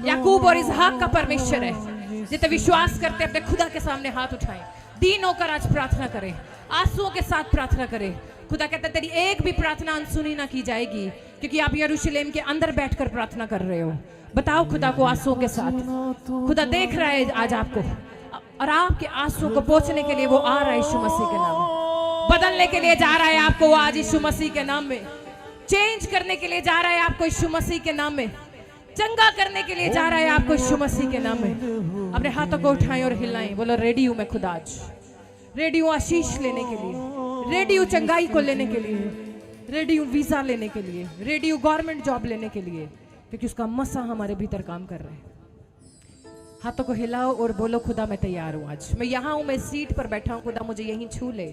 याकूब और इसहाक का परमेश्वर है। जितने विश्वास करते अपने खुदा के सामने हाथ उठाएं, दीन होकर आज प्रार्थना करें, आंसुओं के साथ प्रार्थना करें। खुदा कहता है तेरी एक भी प्रार्थना अनसुनी ना की जाएगी, क्योंकि आप यरूशलेम के अंदर बैठकर प्रार्थना कर रहे हो। बताओ खुदा को आंसुओं के साथ, खुदा देख रहा है आज आपको, और आपके आंसुओं को पोंछने के लिए वो आ रहा है यीशु मसीह के नाम में। बदलने के लिए जा रहा है आपको वो आज यीशु मसीह के नाम में। चेंज करने के लिए जा रहा है आपको यीशु मसीह के नाम में। चंगा करने के लिए जा रहा है आपको यीशु मसीह के नाम में। अपने हाथों को उठाएं और हिलाएं, बोलो रेडी हूं मैं खुदा, आज रेडी हूं आशीष लेने के लिए, रेडी हूं चंगाई को लेने के लिए, रेडी हूं वीजा लेने के लिए, रेडी हूं गवर्नमेंट जॉब लेने के लिए, क्योंकि उसका मसा हमारे भीतर काम कर रहा है। हाथों को हिलाओ और बोलो खुदा मैं तैयार हूं। आज मैं यहाँ हूं, मैं सीट पर बैठा हूं, खुदा मुझे यहीं छू ले।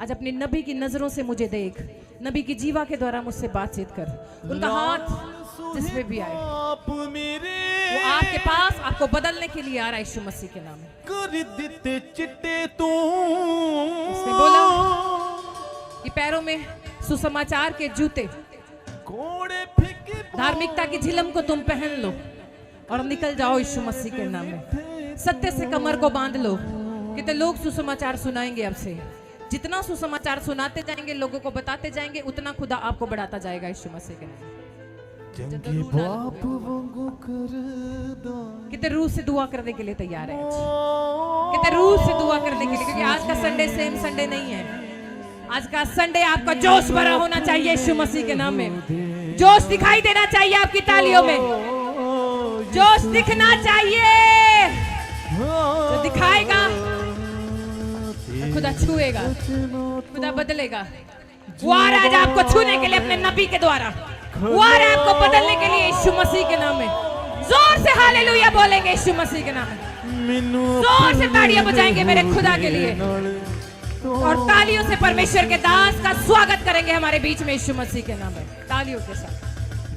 आज अपने नबी की नजरों से मुझे देख, नबी की जीवा के द्वारा मुझसे बातचीत कर। उनका हाथ जिसमें भी आए वो आपके पास आपको बदलने के लिए आ रहा है यीशु मसीह के नाम में। कर दिते चिट्टे तू, उसने बोला कि पैरों में सुसमाचार के जूते, धार्मिकता की झिलम को तुम पहन लो और निकल जाओ यीशु मसीह के नाम में। सत्य से कमर को बांध लो, कितने लोग सुसमाचार सुनाएंगे अब से। जितना सुसमाचार सुनाते जाएंगे, लोगों को बताते जाएंगे, उतना खुदा आपको बढ़ाता जाएगा यीशु मसीह के नाम में। कितने रूह से दुआ करने के लिए तैयार है, कितने रूह से दुआ करने के लिए, क्योंकि आज का संडे सेम संडे नहीं है। आज का संडे आपका जोश भरा होना चाहिए यीशु मसीह के नाम में। जोश दिखाई देना चाहिए आपकी तालियों में, जोश दिखना चाहिए। जो दिखाएगा तो खुदा छुएगा, खुदा बदलेगा। वो आ रहा है आपको छूने के लिए अपने नबी के द्वारा, वो आ रहा है आपको बदलने के लिए यीशु मसीह के नाम में। जोर से हालेलुया बोलेंगे यीशु मसीह के नाम में, जोर से तालियां बजाएंगे मेरे खुदा के लिए, और तालियों से परमेश्वर के दास का स्वागत करेंगे हमारे बीच में यीशु मसीह के नाम में, तालियों के साथ।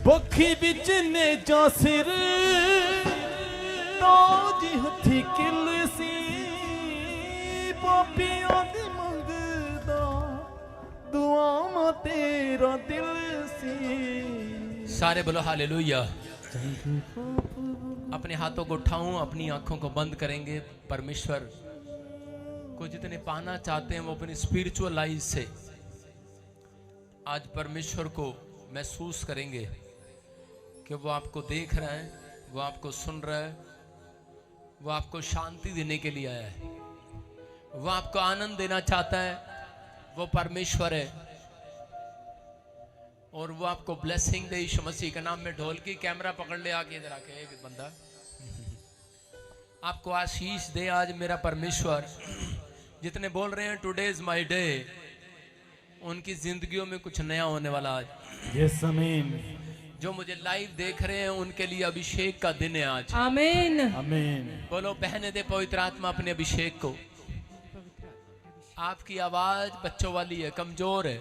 बखी बिच ने जा सिर तो जी हथी किल सी, पापियां दी मंगदा दुआ मा तेरा दिल सी। सारे बोलो हालेलुया। अपने हाथों को उठाऊं, अपनी आंखों को बंद करेंगे। परमेश्वर को जितने पाना चाहते हैं वो अपनी स्पिरिचुअल लाइफ से आज परमेश्वर को महसूस करेंगे कि वो आपको देख रहा है, वो आपको सुन रहा है, वो आपको शांति देने के लिए आया है, वो आपको आनंद देना चाहता है। वो परमेश्वर है और वो आपको ब्लेसिंग दे यीशु मसीह के नाम में। ढोल की कैमरा पकड़ ले, आके इधर आके एक बंदा आपको आशीष दे आज मेरा परमेश्वर। जितने बोल रहे हैं टुडे इज माय डे, उनकी जिंदगियों में कुछ नया होने वाला आज। यस आमीन। जो मुझे लाइव देख रहे हैं उनके लिए अभिषेक का दिन है आज। आमीन आमीन। बोलो बहने दे पवित्र आत्मा अपने अभिषेक को। आपकी आवाज बच्चों वाली है, कमजोर है,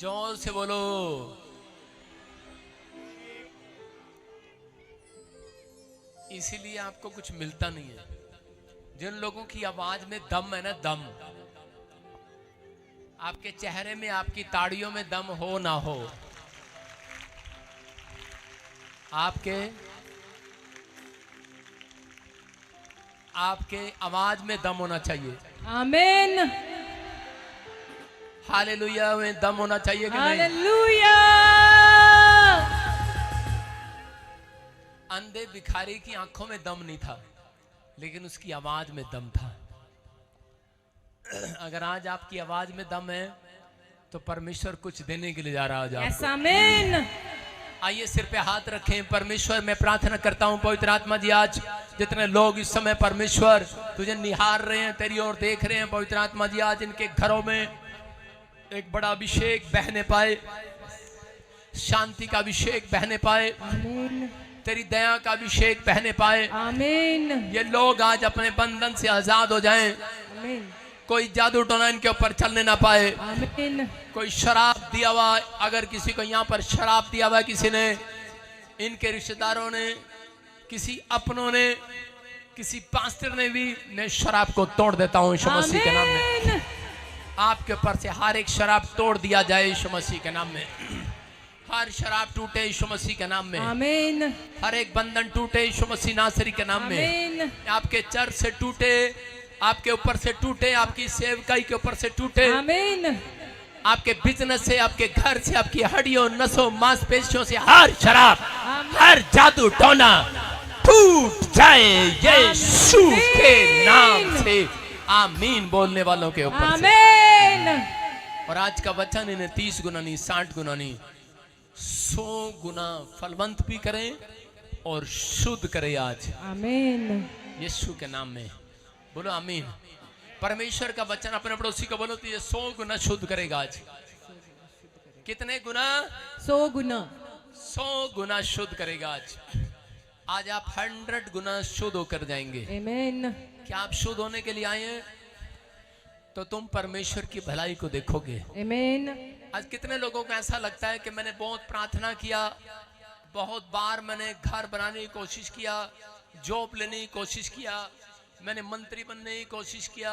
जोर से बोलो। इसीलिए आपको कुछ मिलता नहीं है। जिन लोगों की आवाज में दम है ना, दम, आपके चेहरे में, आपकी ताड़ियों में दम हो ना हो, आपके आवाज में दम होना चाहिए। आमीन हालेलुया में दम होना चाहिए कि नहीं? हालेलुया। अंधे भिखारी की आंखों में दम नहीं था, लेकिन उसकी आवाज में दम था। अगर आज आपकी आवाज में दम है तो परमेश्वर कुछ देने के लिए जा रहा है आज आपको। आमीन। आइए सिर पे हाथ रखें। परमेश्वर मैं प्रार्थना करता हूं पवित्र आत्मा जी, आज जितने लोग इस समय परमेश्वर तुझे निहार रहे हैं, तेरी ओर देख रहे हैं, पवित्र आत्मा जी आज इनके घरों में एक बड़ा अभिषेक बहने पाए, शांति का अभिषेक बहने पाए, तेरी दया का अभिषेक बहने पाए। आमीन। ये लोग आज अपने बंधन से आजाद हो जाएं। आमीन। कोई जादू टोना इनके ऊपर चलने ना पाए। आमीन। कोई शराब दिया हुआ, अगर किसी को यहाँ पर शराब दिया हुआ, किसी ने, इनके रिश्तेदारों ने, किसी अपनों ने, किसी पास्टर ने भी, मैं शराब को तोड़ देता हूँ यीशु मसीह के नाम में। आपके ऊपर से हर एक शराब तोड़ दिया जाए यीशु मसीह के नाम में। हर शराब टूटे यीशु मसीह के नाम में। आमीन। हर एक बंधन टूटे यीशु मसीह नासरी के नाम में। आमीन। आपके चर्च से टूटे, आपके ऊपर से टूटे, आपकी सेवकाई के ऊपर से टूटे। आमीन। आपके बिजनेस से, आपके घर से, आपकी हड्डियों, नसों, मांसपेशियों से हर शराब, हर जादू टोना टूट जाए यीशु के नाम से। आमीन बोलने वालों के ऊपर आमीन। और आज का वचन इन्हें 30 गुना नहीं, 60 गुना नहीं, 100 गुना फलवंत भी करें और शुद्ध करें आज। आमीन। यीशु के नाम में बोलो आमीन। परमेश्वर का वचन अपने पड़ोसी को बोलो तो ये 100 गुना शुद्ध करेगा आज। कितने गुना? 100 गुना। 100 गुना शुद्ध करेगा आज। आज आप 100 गुना शुद्ध होकर जाएंगे। आमीन। क्या आप शुद्ध होने के लिए आए हैं? तो तुम परमेश्वर की भलाई को देखोगे। आमीन। आज कितने लोगों को ऐसा लगता है कि मैंने बहुत प्रार्थना किया, बहुत बार मैंने घर बनाने की कोशिश किया, जॉब लेने की कोशिश किया, मैंने मंत्री बनने की कोशिश किया,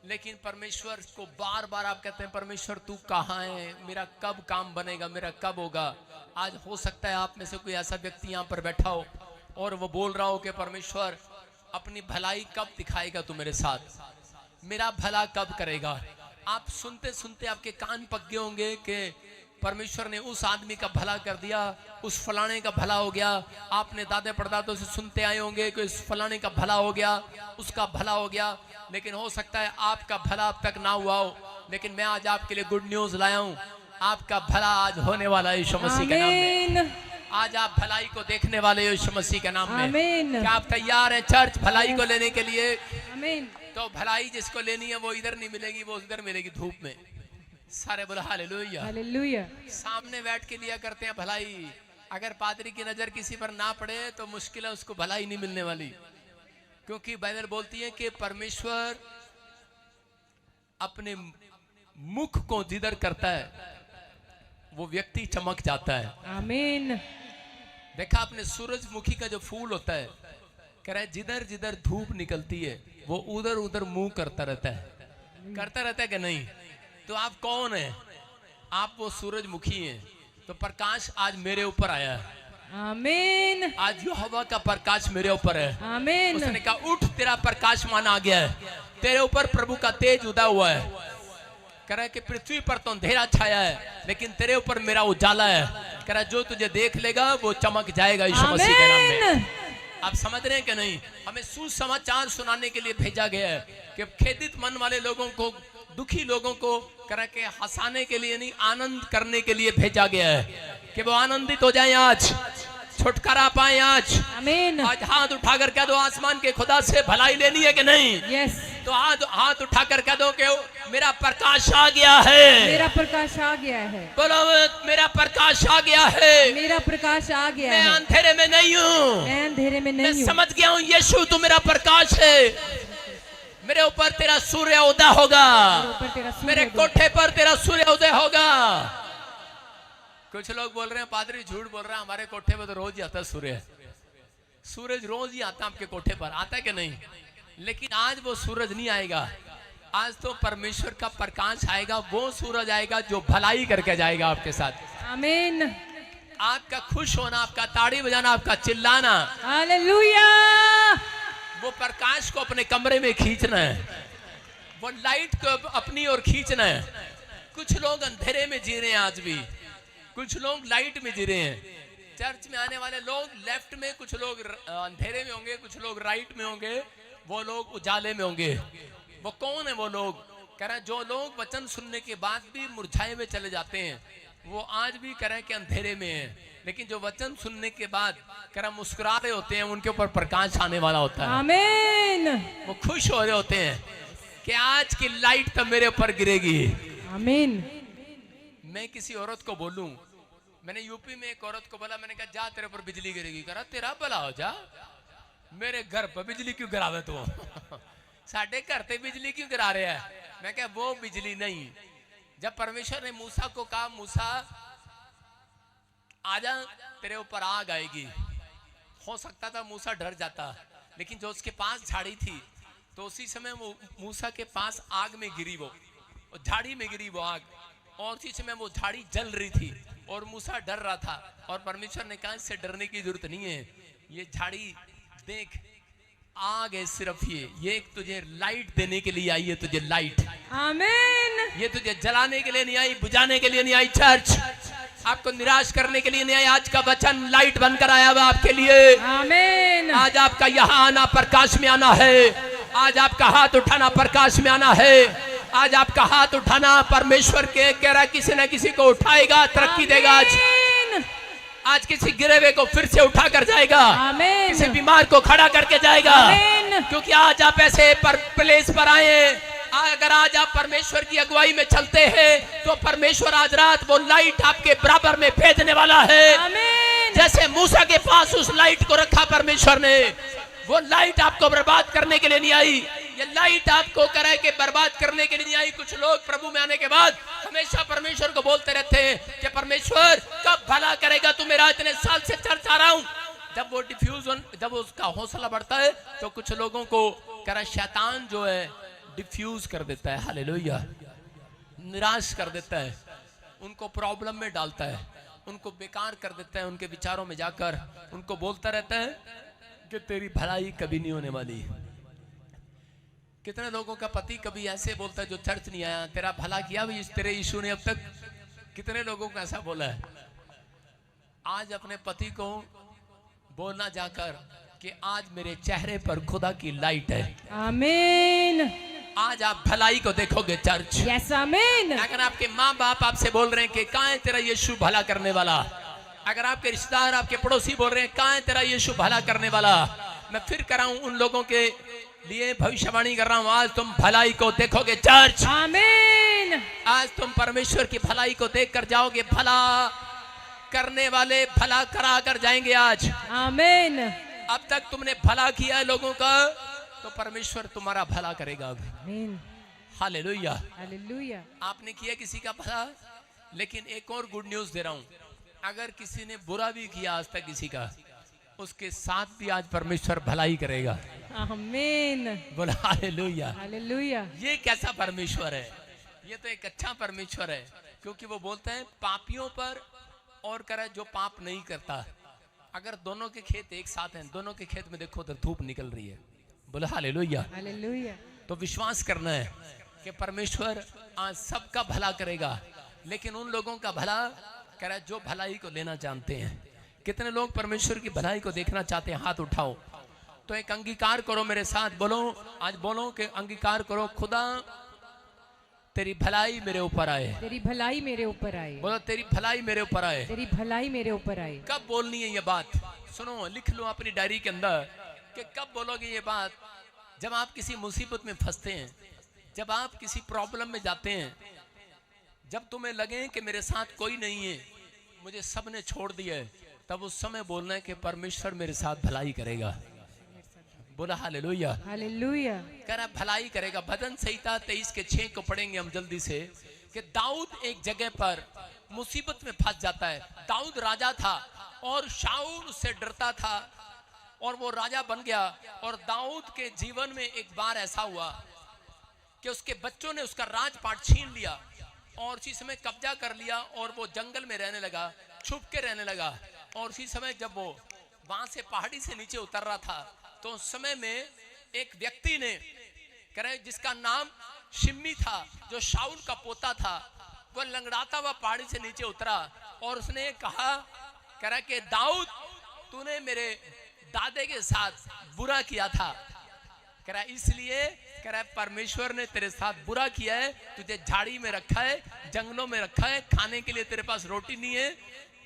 लेकिन परमेश्वर को बार बार आप कहते हैं परमेश्वर तू कहाँ है, मेरा कब काम बनेगा, मेरा कब होगा। आज हो सकता है आप में से कोई ऐसा व्यक्ति यहाँ पर बैठा हो और वो बोल रहा हो कि परमेश्वर अपनी भलाई कब दिखाएगा तू मेरे साथ, मेरा भला कब करेगा। आप सुनते सुनते आपके कान पक गए होंगे कि परमेश्वर ने उस आदमी का भला कर दिया, उस फलाने का भला हो गया। आपने दादे परदादों से सुनते आए होंगे कि उस फलाने का भला हो गया, उसका भला हो गया, लेकिन हो सकता है आपका भला अब तक ना हुआ हो। लेकिन मैं आज आपके लिए गुड न्यूज लाया हूं, आपका भला आज होने वाला है यीशु मसीह के नाम में। आज आप भलाई को देखने वाले हो यीशु मसीह के नाम में। क्या आप तैयार हैं चर्च भलाई को लेने के लिए? आमीन। तो भलाई जिसको लेनी है वो इधर नहीं मिलेगी, वो उधर मिलेगी धूप में। सारे बोलो हालेलुया। हालेलुया। सामने बैठ के लिया करते हैं भलाई। अगर पादरी की नजर किसी पर ना पड़े तो मुश्किल है, उसको भलाई नहीं मिलने वाली, क्योंकि बाइबल बोलती है कि परमेश्वर अपने मुख को जिधर करता है वो व्यक्ति चमक जाता है। आमीन। देखा आपने सूरजमुखी का जो फूल होता है, कह रहा है जिधर जिधर धूप निकलती है वो उधर उधर मुंह करता रहता है कि नहीं? तो आप कौन है? आप वो सूरजमुखी हैं। तो प्रकाश आज मेरे ऊपर आया है। आमीन। आज यहोवा का प्रकाश मेरे ऊपर है। आमीन। उसने कहा उठ, तेरा प्रकाश मान आ गया है, तेरे ऊपर प्रभु का तेज उदा हुआ है। कह रहा है कि पृथ्वी पर तो अंधेरा छाया है, लेकिन तेरे ऊपर मेरा उजाला है। कह रहा है जो तुझे देख लेगा वो चमक जाएगा यीशु मसीह के नाम में। आप समझ रहे हैं कि नहीं? हमें सुसमाचार सुनाने के लिए भेजा गया है कि खेदित मन वाले लोगों को, दुखी लोगों को कह के हंसाने के लिए नहीं, आनंद करने के लिए भेजा गया है कि वो आनंदित हो जाएं, आज छुटकारा पाएं। आज आमीन। आज हाथ उठाकर कह दो आसमान के खुदा से भलाई लेनी है कि नहीं? यस। तो हाथ उठाकर कह दो कि मेरा प्रकाश आ गया है, मेरा प्रकाश आ गया है। बोलो मेरा प्रकाश आ गया है, मेरा प्रकाश आ गया मैं है। अंधेरे में नहीं हूँ, मैं अंधेरे में मैं नहीं हूँ। समझ गया हूँ यीशु तू मेरा प्रकाश है। मेरे ऊपर तेरा सूर्य उदय होगा, मेरे कोठे पर तेरा सूर्य उदय होगा। कुछ लोग बोल रहे हैं पादरी झूठ बोल रहा है, हमारे कोठे पर तो रोज ही आता सूर्य, सूरज रोज ही आता आपके कोठे पर, आता है कि नहीं? लेकिन आज वो सूरज नहीं आएगा, आज तो परमेश्वर का प्रकाश आएगा, वो सूरज आएगा जो भलाई करके जाएगा आपके साथ। आमीन। आपका खुश होना, आपका ताड़ी बजाना, आपका चिल्लाना, हालेलुया, वो प्रकाश को अपने कमरे में खींचना है, वो लाइट को अपनी ओर खींचना है। कुछ लोग अंधेरे में जी रहे हैं आज भी, कुछ लोग लाइट में जी रहे हैं। चर्च में आने वाले लोग लेफ्ट में, कुछ लोग अंधेरे में होंगे, कुछ लोग राइट में होंगे, वो लोग उजाले में होंगे। वो कौन है वो लोग? कह रहे हैं जो लोग वचन सुनने के बाद भी मुरझाए में चले जाते हैं, वो आज भी कह रहे हैं कि अंधेरे में है, लेकिन जो वचन सुनने के बाद कह रहे मुस्कुरा रहे होते हैं, उनके ऊपर प्रकाश आने वाला होता है। आमीन। वो खुश हो रहे होते हैं कि आज की लाइट तो मेरे ऊपर गिरेगी। आमीन। मैं किसी औरत को बोलूं, मैंने यूपी में एक औरत को बोला, मैंने कहा जा तेरे ऊपर बिजली गिरेगी। कह रहा तेरा भला हो जा, मेरे घर पर बिजली क्यों गिरावे तू? साढ़े घर पे बिजली क्यों गिरा रहे हैं? मैं कहा वो बिजली नहीं। जब परमेश्वर ने मूसा को कहा मूसा आजा तेरे ऊपर आग आएगी, हो सकता था मूसा डर जाता, लेकिन जो उसके पास झाड़ी थी तो उसी समय वो मूसा के पास आग में गिरी, वो झाड़ी में गिरी वो आग, और उसी समय वो झाड़ी जल रही थी और मूसा डर रहा था। और परमेश्वर ने कहा इससे डरने की जरूरत नहीं है, ये झाड़ी देख आग है सिर्फ, ये तुझे लाइट देने के लिए आई है, तुझे लाइट। आमीन। ये तुझे जलाने के लिए नहीं आई, बुझाने के लिए नहीं आई। चर्च आपको निराश करने के लिए नहीं आई, आज का वचन लाइट बनकर आया हुआ आपके लिए। आमीन। आज आपका यहाँ आना प्रकाश में आना है, आज आपका हाथ उठाना प्रकाश में आना है, आज आपका हाथ उठाना परमेश्वर के कह रहा किसी न किसी को उठाएगा, तरक्की देगा। आज किसी गिरे हुए को फिर से उठा कर जाएगा, किसी बीमार को खड़ा करके जाएगा, क्योंकि आज आप ऐसे प्लेस पर आए हैं। अगर आज आप परमेश्वर की अगुवाई में चलते हैं तो परमेश्वर आज रात वो लाइट आपके बराबर में भेजने वाला है। जैसे मूसा के पास उस लाइट को रखा परमेश्वर ने, वो लाइट आपको बर्बाद करने के लिए नहीं आई, ये लाइट आपको करे कि बर्बाद करने के लिए नहीं आई। कुछ लोग प्रभु में आने के बाद हमेशा परमेश्वर को बोलते रहते हैं कि परमेश्वर कब भला करेगा, तू मेरा इतने साल से चर्च आ रहा हूं। जब वो डिफ्यूजन, जब उसका हौसला बढ़ता है तो कुछ लोगों को कह शैतान जो है डिफ्यूज कर देता है, हालेलुया, निराश कर देता है, उनको प्रॉब्लम में डालता है, उनको बेकार कर देता है, उनके विचारों में जाकर उनको बोलता रहता है कि तेरी भलाई कभी नहीं होने वाली। कितने लोगों का पति कभी ऐसे बोलता है जो चर्च नहीं आया, तेरा भला किया भी तेरे यीशु ने अब तक? कितने लोगों को ऐसा बोला है? आज अपने पति को बोलना जाकर कि आज मेरे चेहरे पर खुदा की लाइट है। आमीन। आज आप भलाई को देखोगे चर्च। यस आमीन। अगर आपके माँ बाप आपसे बोल रहे हैं कि कहाँ है तेरा यीशु भला करने वाला, अगर आपके रिश्तेदार, आपके पड़ोसी बोल रहे हैं कहाँ है तेरा यीशु भला करने वाला, मैं फिर कर रहा हूं उन लोगों के लिए भविष्यवाणी कर रहा हूं, आज तुम भलाई को देखोगे चर्च। आमीन। आज तुम परमेश्वर की भलाई को देखकर जाओगे, भला करने वाले भला करा कर जाएंगे आज। आमीन। अब तक तुमने भला किया है लोगों का, तो परमेश्वर तुम्हारा भला करेगा। आमीन। हालेलुया, हालेलुया। आपने किया किसी का भला, लेकिन एक और गुड न्यूज दे रहा हूं, अगर किसी ने बुरा भी किया आज तक किसी का, उसके साथ भी आज परमेश्वर भलाई करेगा। आमीन। बोला हालेलुया। हालेलुया। ये कैसा परमेश्वर है? ये तो एक अच्छा परमेश्वर है, क्योंकि वो बोलते हैं पापियों पर और करे जो पाप नहीं करता। अगर दोनों के खेत एक साथ हैं, दोनों के खेत में देखो तो धूप निकल रही है। बोला हालेलुया। हालेलुया। तो विश्वास करना है कि परमेश्वर आज सबका भला करेगा, लेकिन उन लोगों का भला करे जो भलाई को लेना जानते हैं। कितने लोग परमेश्वर की भलाई को देखना चाहते हैं? हाथ उठाओ। तो एक अंगीकार करो मेरे साथ, बोलो आज, बोलो कि अंगीकार करो, खुदा तेरी भलाई मेरे ऊपर आए। तेरी भलाई मेरे ऊपर आए। बोलो तेरी भलाई मेरे ऊपर आए। तेरी भलाई मेरे ऊपर आए। कब बोलनी है ये बात? सुनो, लिख लो अपनी डायरी के अंदर कि कब बोलोगे ये बात जब आप किसी मुसीबत में फंसते हैं, जब आप किसी प्रॉब्लम में जाते हैं, जब तुम्हें लगे कि मेरे साथ कोई नहीं है, मुझे सब ने छोड़ दिया है, तब उस समय बोलना है कि परमेश्वर मेरे साथ भलाई करेगा। बोला हालेलुया, हालेलुया। कह रहा भलाई करेगा। भजन संहिता 23:6 को पढ़ेंगे हम जल्दी से कि दाऊद एक जगह पर मुसीबत में फंस जाता है। दाऊद राजा था और शाऊल उससे डरता था और वो राजा बन गया। और दाऊद के जीवन में एक बार ऐसा हुआ कि उसके बच्चों ने उसका राजपाट छीन लिया और उसी समय कब्जा कर लिया और वो जंगल में रहने लगा, छुप के रहने लगा। और उसी समय जब वो वहां से पहाड़ी से नीचे उतर रहा था तो उस समय में एक व्यक्ति ने कह रहे जिसका नाम शिम्मी था, जो शाऊल का पोता था, वो लंगड़ाता हुआ पहाड़ी से नीचे उतरा और उसने कहा, कह रहा कि दाऊद तूने मेरे दादे के साथ बुरा किया था। कह रहा इसलिए कह रहा परमेश्वर ने तेरे साथ बुरा किया है, तुझे झाड़ी में रखा है, जंगलों में रखा है, खाने के लिए तेरे पास रोटी नहीं है।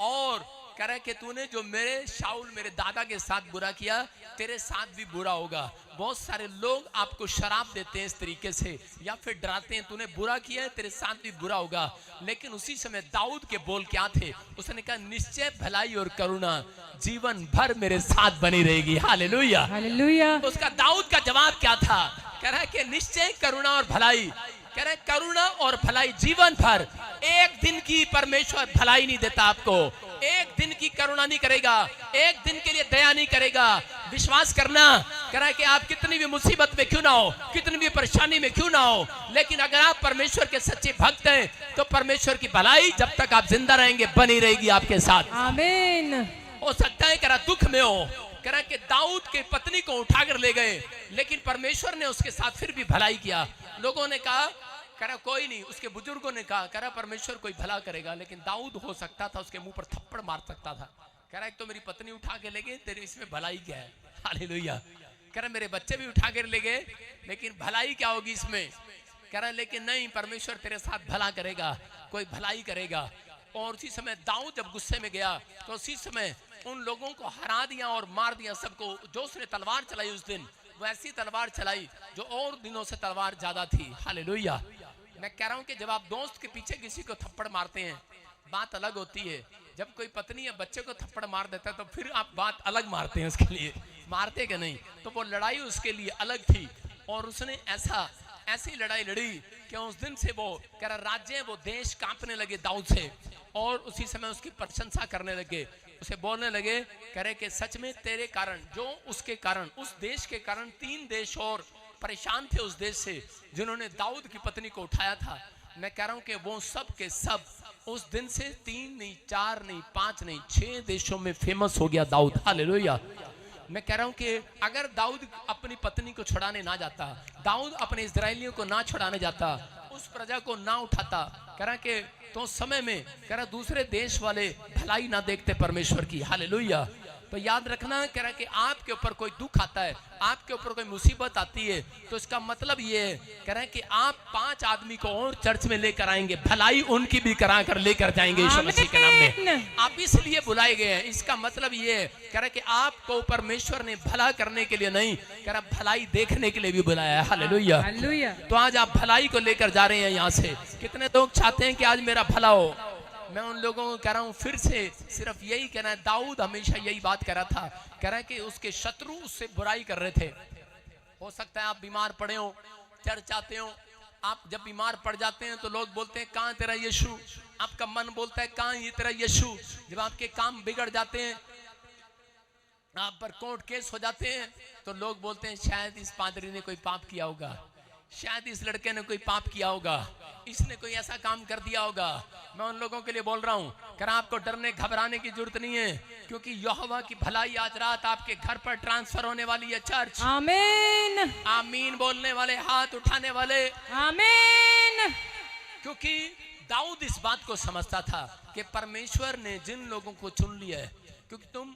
और कह रहा है कि तूने जो मेरे शाऊल मेरे दादा के साथ बुरा किया, तेरे साथ भी बुरा होगा। बहुत सारे लोग आपको शराब देते हैं इस तरीके से या फिर डराते हैं, तूने बुरा किया है, तेरे साथ भी बुरा होगा। लेकिन उसी समय दाऊद के बोल क्या थे? उसने कहा निश्चय भलाई और करुणा जीवन भर मेरे साथ बनी रहेगी। Hallelujah, hallelujah. उसका दाऊद का जवाब क्या था? कह रहा है कि निश्चय करुणा और भलाई, कह रहे करुणा और भलाई जीवन भर। एक दिन की परमेश्वर भलाई नहीं देता आपको, एक दिन की करुणा नहीं करेगा, एक दिन के लिए दया नहीं करेगा। विश्वास करना, कह रहा है कि आप कितनी भी मुसीबत में क्यों ना हो, कितनी भी परेशानी में क्यों ना हो, लेकिन अगर आप परमेश्वर के सच्चे भक्त हैं तो परमेश्वर की भलाई जब तक आप जिंदा रहेंगे बनी रहेगी आपके साथ। आमीन। हो सकता है कह रहा दुख में हो, कह रहा कि दाऊद के पत्नी को उठाकर ले गए, लेकिन परमेश्वर ने उसके साथ फिर भी भलाई किया। लोगों ने कहा, कह रहा कोई नहीं, उसके बुजुर्गों ने कहा, कह रहा परमेश्वर कोई भला करेगा, लेकिन दाऊद हो सकता था उसके मुंह पर थप्पड़ मार सकता था। कह रहा एक तो मेरी पत्नी उठा के ले गए, तेरे इसमें भलाई क्या है? हालेलुया। कह रहा मेरे बच्चे भी उठा कर ले गए, लेकिन भलाई क्या होगी इसमें? कह रहा लेकिन नहीं, परमेश्वर तेरे साथ भला करेगा, कोई भलाई करेगा। और उसी समय दाऊद जब गुस्से में गया तो उसी समय उन लोगों को हरा दिया और मार दिया सबको। जो उसने तलवार चलाई उस दिन, वो ऐसी तलवार चलाई जो और दिनों से तलवार ज्यादा थी। हालेलुया। मैं कह रहा हूं कि जब आप दोस्त के पीछे किसी को थप्पड़ मारते हैं बात अलग होती है, जब कोई पत्नी या बच्चे को थप्पड़ मार देता है तो फिर आप बात अलग मारते हैं उसके लिए, मारते कि नहीं? तो वो लड़ाई उसके लिए अलग थी और उसने ऐसी लड़ाई लड़ी कि उस दिन से वो कह रहा राज्य वो देश कांपने लगे दाऊद से, और उसी समय उसकी प्रशंसा करने लगे, उसे बोलने लगे, कह रहे कि सच में तेरे कारण, जो उसके कारण, उस देश के कारण 3 देश और परेशान थे उस देश से जिन्होंने दाऊद की पत्नी को उठाया था। मैं कह रहा हूं कि वो सब के सब उस दिन से 3 नहीं, 4 नहीं, 5 नहीं, 6 देशों में फेमस हो गया दाऊद। हालेलुया। मैं कह रहा हूं कि अगर दाऊद अपनी पत्नी को छुड़ाने ना जाता, दाऊद अपने इस्राएलियों को ना छुड़ाने जाता, उस प्रजा को ना उठाता, कह रहा कि तो समय में कह रहा दूसरे देश वाले भलाई ना देखते परमेश्वर की। हालेलुया। तो याद रखना, कह रहा कि आपके ऊपर कोई दुख आता है, आपके ऊपर कोई मुसीबत आती है, तो इसका मतलब ये है, कह रहा है कि आप 5 आदमी को और चर्च में लेकर आएंगे, भलाई उनकी भी करा कर लेकर जाएंगे यीशु मसीह के नाम में। आप इसलिए बुलाए गए हैं। इसका मतलब ये है, कह रहा है कि आपको परमेश्वर ने भला करने के लिए नहीं, कह रहा भलाई देखने के लिए भी बुलाया है। हालेलुया। तो आज आप भलाई को लेकर जा रहे हैं यहाँ से। कितने लोग चाहते हैं कि आज मेरा भला हो? मैं उन लोगों को कह रहा हूं फिर से, सिर्फ यही कहना है, दाऊद हमेशा यही बात कर रहा था, कह रहा है कि उसके शत्रु उससे बुराई कर रहे थे। हो सकता है आप बीमार पड़े हो, चर्च आते हो, आप जब बीमार पड़ जाते हैं तो लोग बोलते हैं कहां तेरा यीशु, आपका मन बोलता है कहां ये तेरा यीशु। जब आपके काम बिगड़ जाते हैं, आप पर कोर्ट केस हो जाते हैं, तो लोग बोलते हैं शायद इस पादरी ने कोई पाप किया होगा, शायद इस लड़के ने कोई पाप किया होगा, इसने कोई ऐसा काम कर दिया होगा। मैं उन लोगों के लिए बोल रहा हूं, कर आपको डरने घबराने की जरूरत नहीं है, क्योंकि यहोवा की भलाई आज रात आपके घर पर ट्रांसफर होने वाली है। चर्च आमीन। आमीन बोलने वाले, हाथ उठाने वाले, आमीन। क्योंकि दाऊद इस बात को समझता था कि परमेश्वर ने जिन लोगों को चुन लिया है, क्योंकि तुम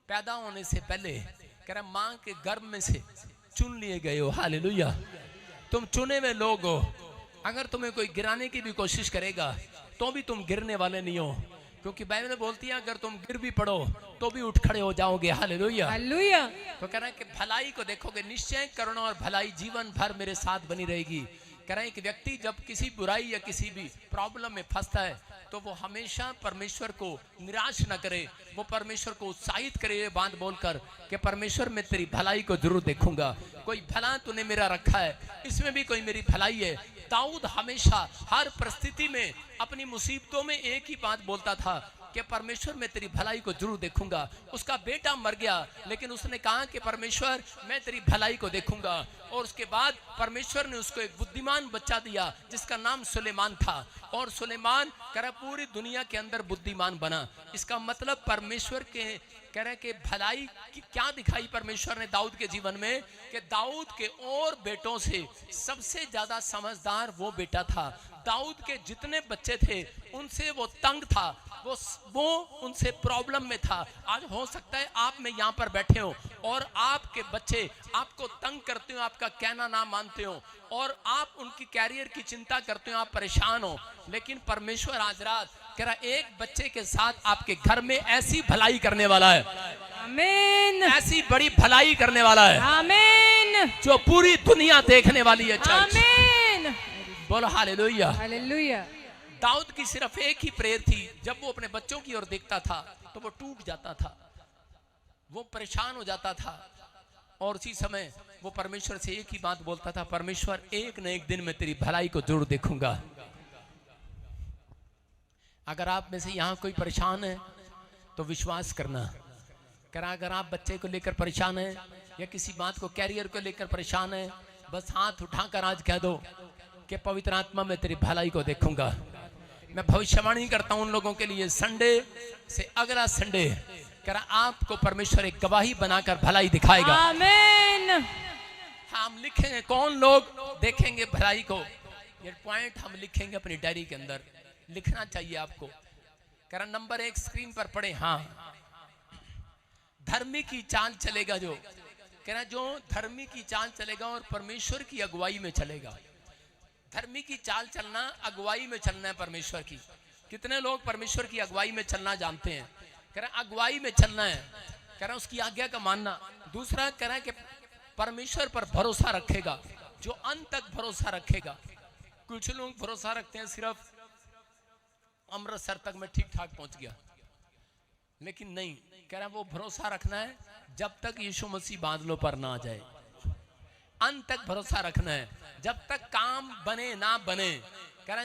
पैदा होने से पहले कह रहा मां के गर्भ में से चुन लिए गए हो। हालेलुया। तुम चुने हुए लोग हो। अगर तुम्हें कोई गिराने की भी कोशिश करेगा तो भी तुम गिरने वाले नहीं हो, क्योंकि बाइबल बोलती है अगर तुम गिर भी पड़ो तो भी उठ खड़े हो जाओगे। Hallelujah hallelujah. तो कह रहा है कि भलाई को देखोगे, निश्चय करुणा और भलाई जीवन भर मेरे साथ बनी रहेगी। कह रहे हैं कि व्यक्ति जब किसी बुराई या किसी भी प्रॉब्लम में फंसता है तो वो हमेशा परमेश्वर को निराश न करे, वो परमेश्वर को उत्साहित करे ये बात बोलकर कि परमेश्वर मैं तेरी भलाई को जरूर देखूंगा। कोई भला तूने मेरा रखा है, इसमें भी कोई मेरी भलाई है। दाऊद हमेशा हर परिस्थिति में अपनी मुसीबतों में एक ही बात बोलता था कि परमेश्वर मैं तेरी भलाई को जरूर देखूंगा। उसका बेटा मर गया लेकिन उसने कहा कि परमेश्वर मैं तेरी भलाई को देखूंगा। और उसके बाद परमेश्वर ने उसको एक बुद्धिमान बच्चा दिया जिसका नाम सुलेमान था, और सुलेमान कह रहा पूरी दुनिया के अंदर बुद्धिमान बना। इसका मतलब परमेश्वर के कह रहे कि भलाई की क्या दिखाई परमेश्वर ने दाऊद के जीवन में, कि दाऊद के और बेटों से सबसे ज्यादा समझदार वो बेटा था। दाऊद के जितने बच्चे थे उनसे वो तंग था, वो उनसे प्रॉब्लम में था। आज हो सकता है आप में यहाँ पर बैठे हो और आपके बच्चे आपको तंग करते हो, आपका कहना ना मानते हो, और आप उनकी कैरियर की चिंता करते हो, आप परेशान हो। लेकिन परमेश्वर आज रात कह रहा एक बच्चे के साथ आपके घर में ऐसी भलाई करने वाला है, आमीन, ऐसी बड़ी भलाई करने वाला है, आमीन, जो पूरी दुनिया देखने वाली है। आमीन, बोलो हालेलुया। हालेलुया। दाऊद की सिर्फ एक ही प्रेयर थी, जब वो अपने बच्चों की ओर देखता था तो वो टूट जाता था, वो परेशान हो जाता था, और उसी समय वो परमेश्वर से एक ही बात बोलता था, परमेश्वर एक न एक दिन मैं तेरी भलाई को जरूर देखूंगा। अगर आप में से यहाँ कोई परेशान है तो विश्वास करना, अगर आप बच्चे को लेकर परेशान है या किसी बात को कैरियर को लेकर परेशान है, बस हाथ उठाकर आज कह दो कि पवित्र आत्मा में तेरी भलाई को देखूंगा। मैं भविष्यवाणी करता हूं उन लोगों के लिए, संडे से अगला संडे आपको परमेश्वर एक गवाही बनाकर भलाई दिखाएगा। आमीन। हम लिखेंगे कौन लोग देखेंगे भलाई को, ये पॉइंट हम लिखेंगे अपनी डायरी के अंदर, लिखना चाहिए आपको। नंबर 1 स्क्रीन पर पढ़े, हाँ, धर्मी की चाल चलेगा जो धर्मी की चाल चलेगा और परमेश्वर की अगुवाई में चलेगा। धर्मी की चाल चलना, अगुवाई में चलना है परमेश्वर की। कितने लोग परमेश्वर की अगुवाई में चलना जानते हैं? अगुवाई में चलना है, उसकी आज्ञा का मानना। दूसरा कि परमेश्वर पर भरोसा रखेगा, जो अंत तक भरोसा रखेगा। कुछ लोग भरोसा रखते हैं सिर्फ अमृतसर तक मैं ठीक ठाक पहुंच गया, लेकिन नहीं, वो भरोसा रखना है जब तक यीशु मसीह बादलों पर ना आ जाए। अंत तक भरोसा रखना है, जब तक काम बने ना बने,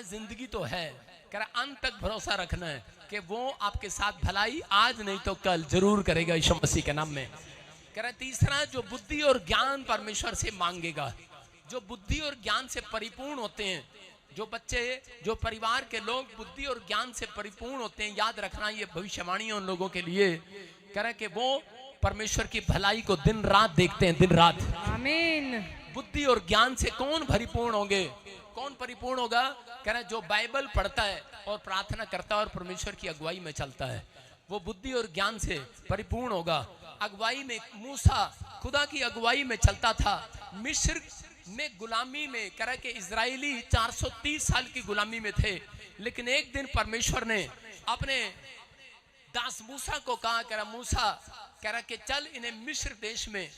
जिंदगी तो है, अंत तक भरोसा रखना है कि वो आपके साथ भलाई आज नहीं तो कल जरूर करेगा यीशु मसीह के नाम में। तीसरा, जो बुद्धि और ज्ञान परमेश्वर से मांगेगा, जो बुद्धि और ज्ञान से परिपूर्ण होते हैं, जो बच्चे, जो परिवार के लोग बुद्धि और ज्ञान से परिपूर्ण होते हैं, याद रखना ये भविष्यवाणी है उन लोगों के लिए, कि वो परमेश्वर की भलाई को दिन रात देखते हैं, दिन रात। आमीन। बुद्धि और ज्ञान से कौन परिपूर्ण होंगे? कौन परिपूर्ण होगा? जो बाइबल पढ़ता है और प्रार्थना करता है और परमेश्वर की अगुवाई में चलता है, वो बुद्धि और ज्ञान से परिपूर्ण होगा। अगुवाई में मूसा खुदा की अगुवाई में चलता था। मिस्र में गुलामी में कि इजरायली 430 साल की गुलामी में थे, लेकिन एक दिन परमेश्वर ने अपने दास मूसा को कहा, मूसा कि चल इन्हें मिस्र देश में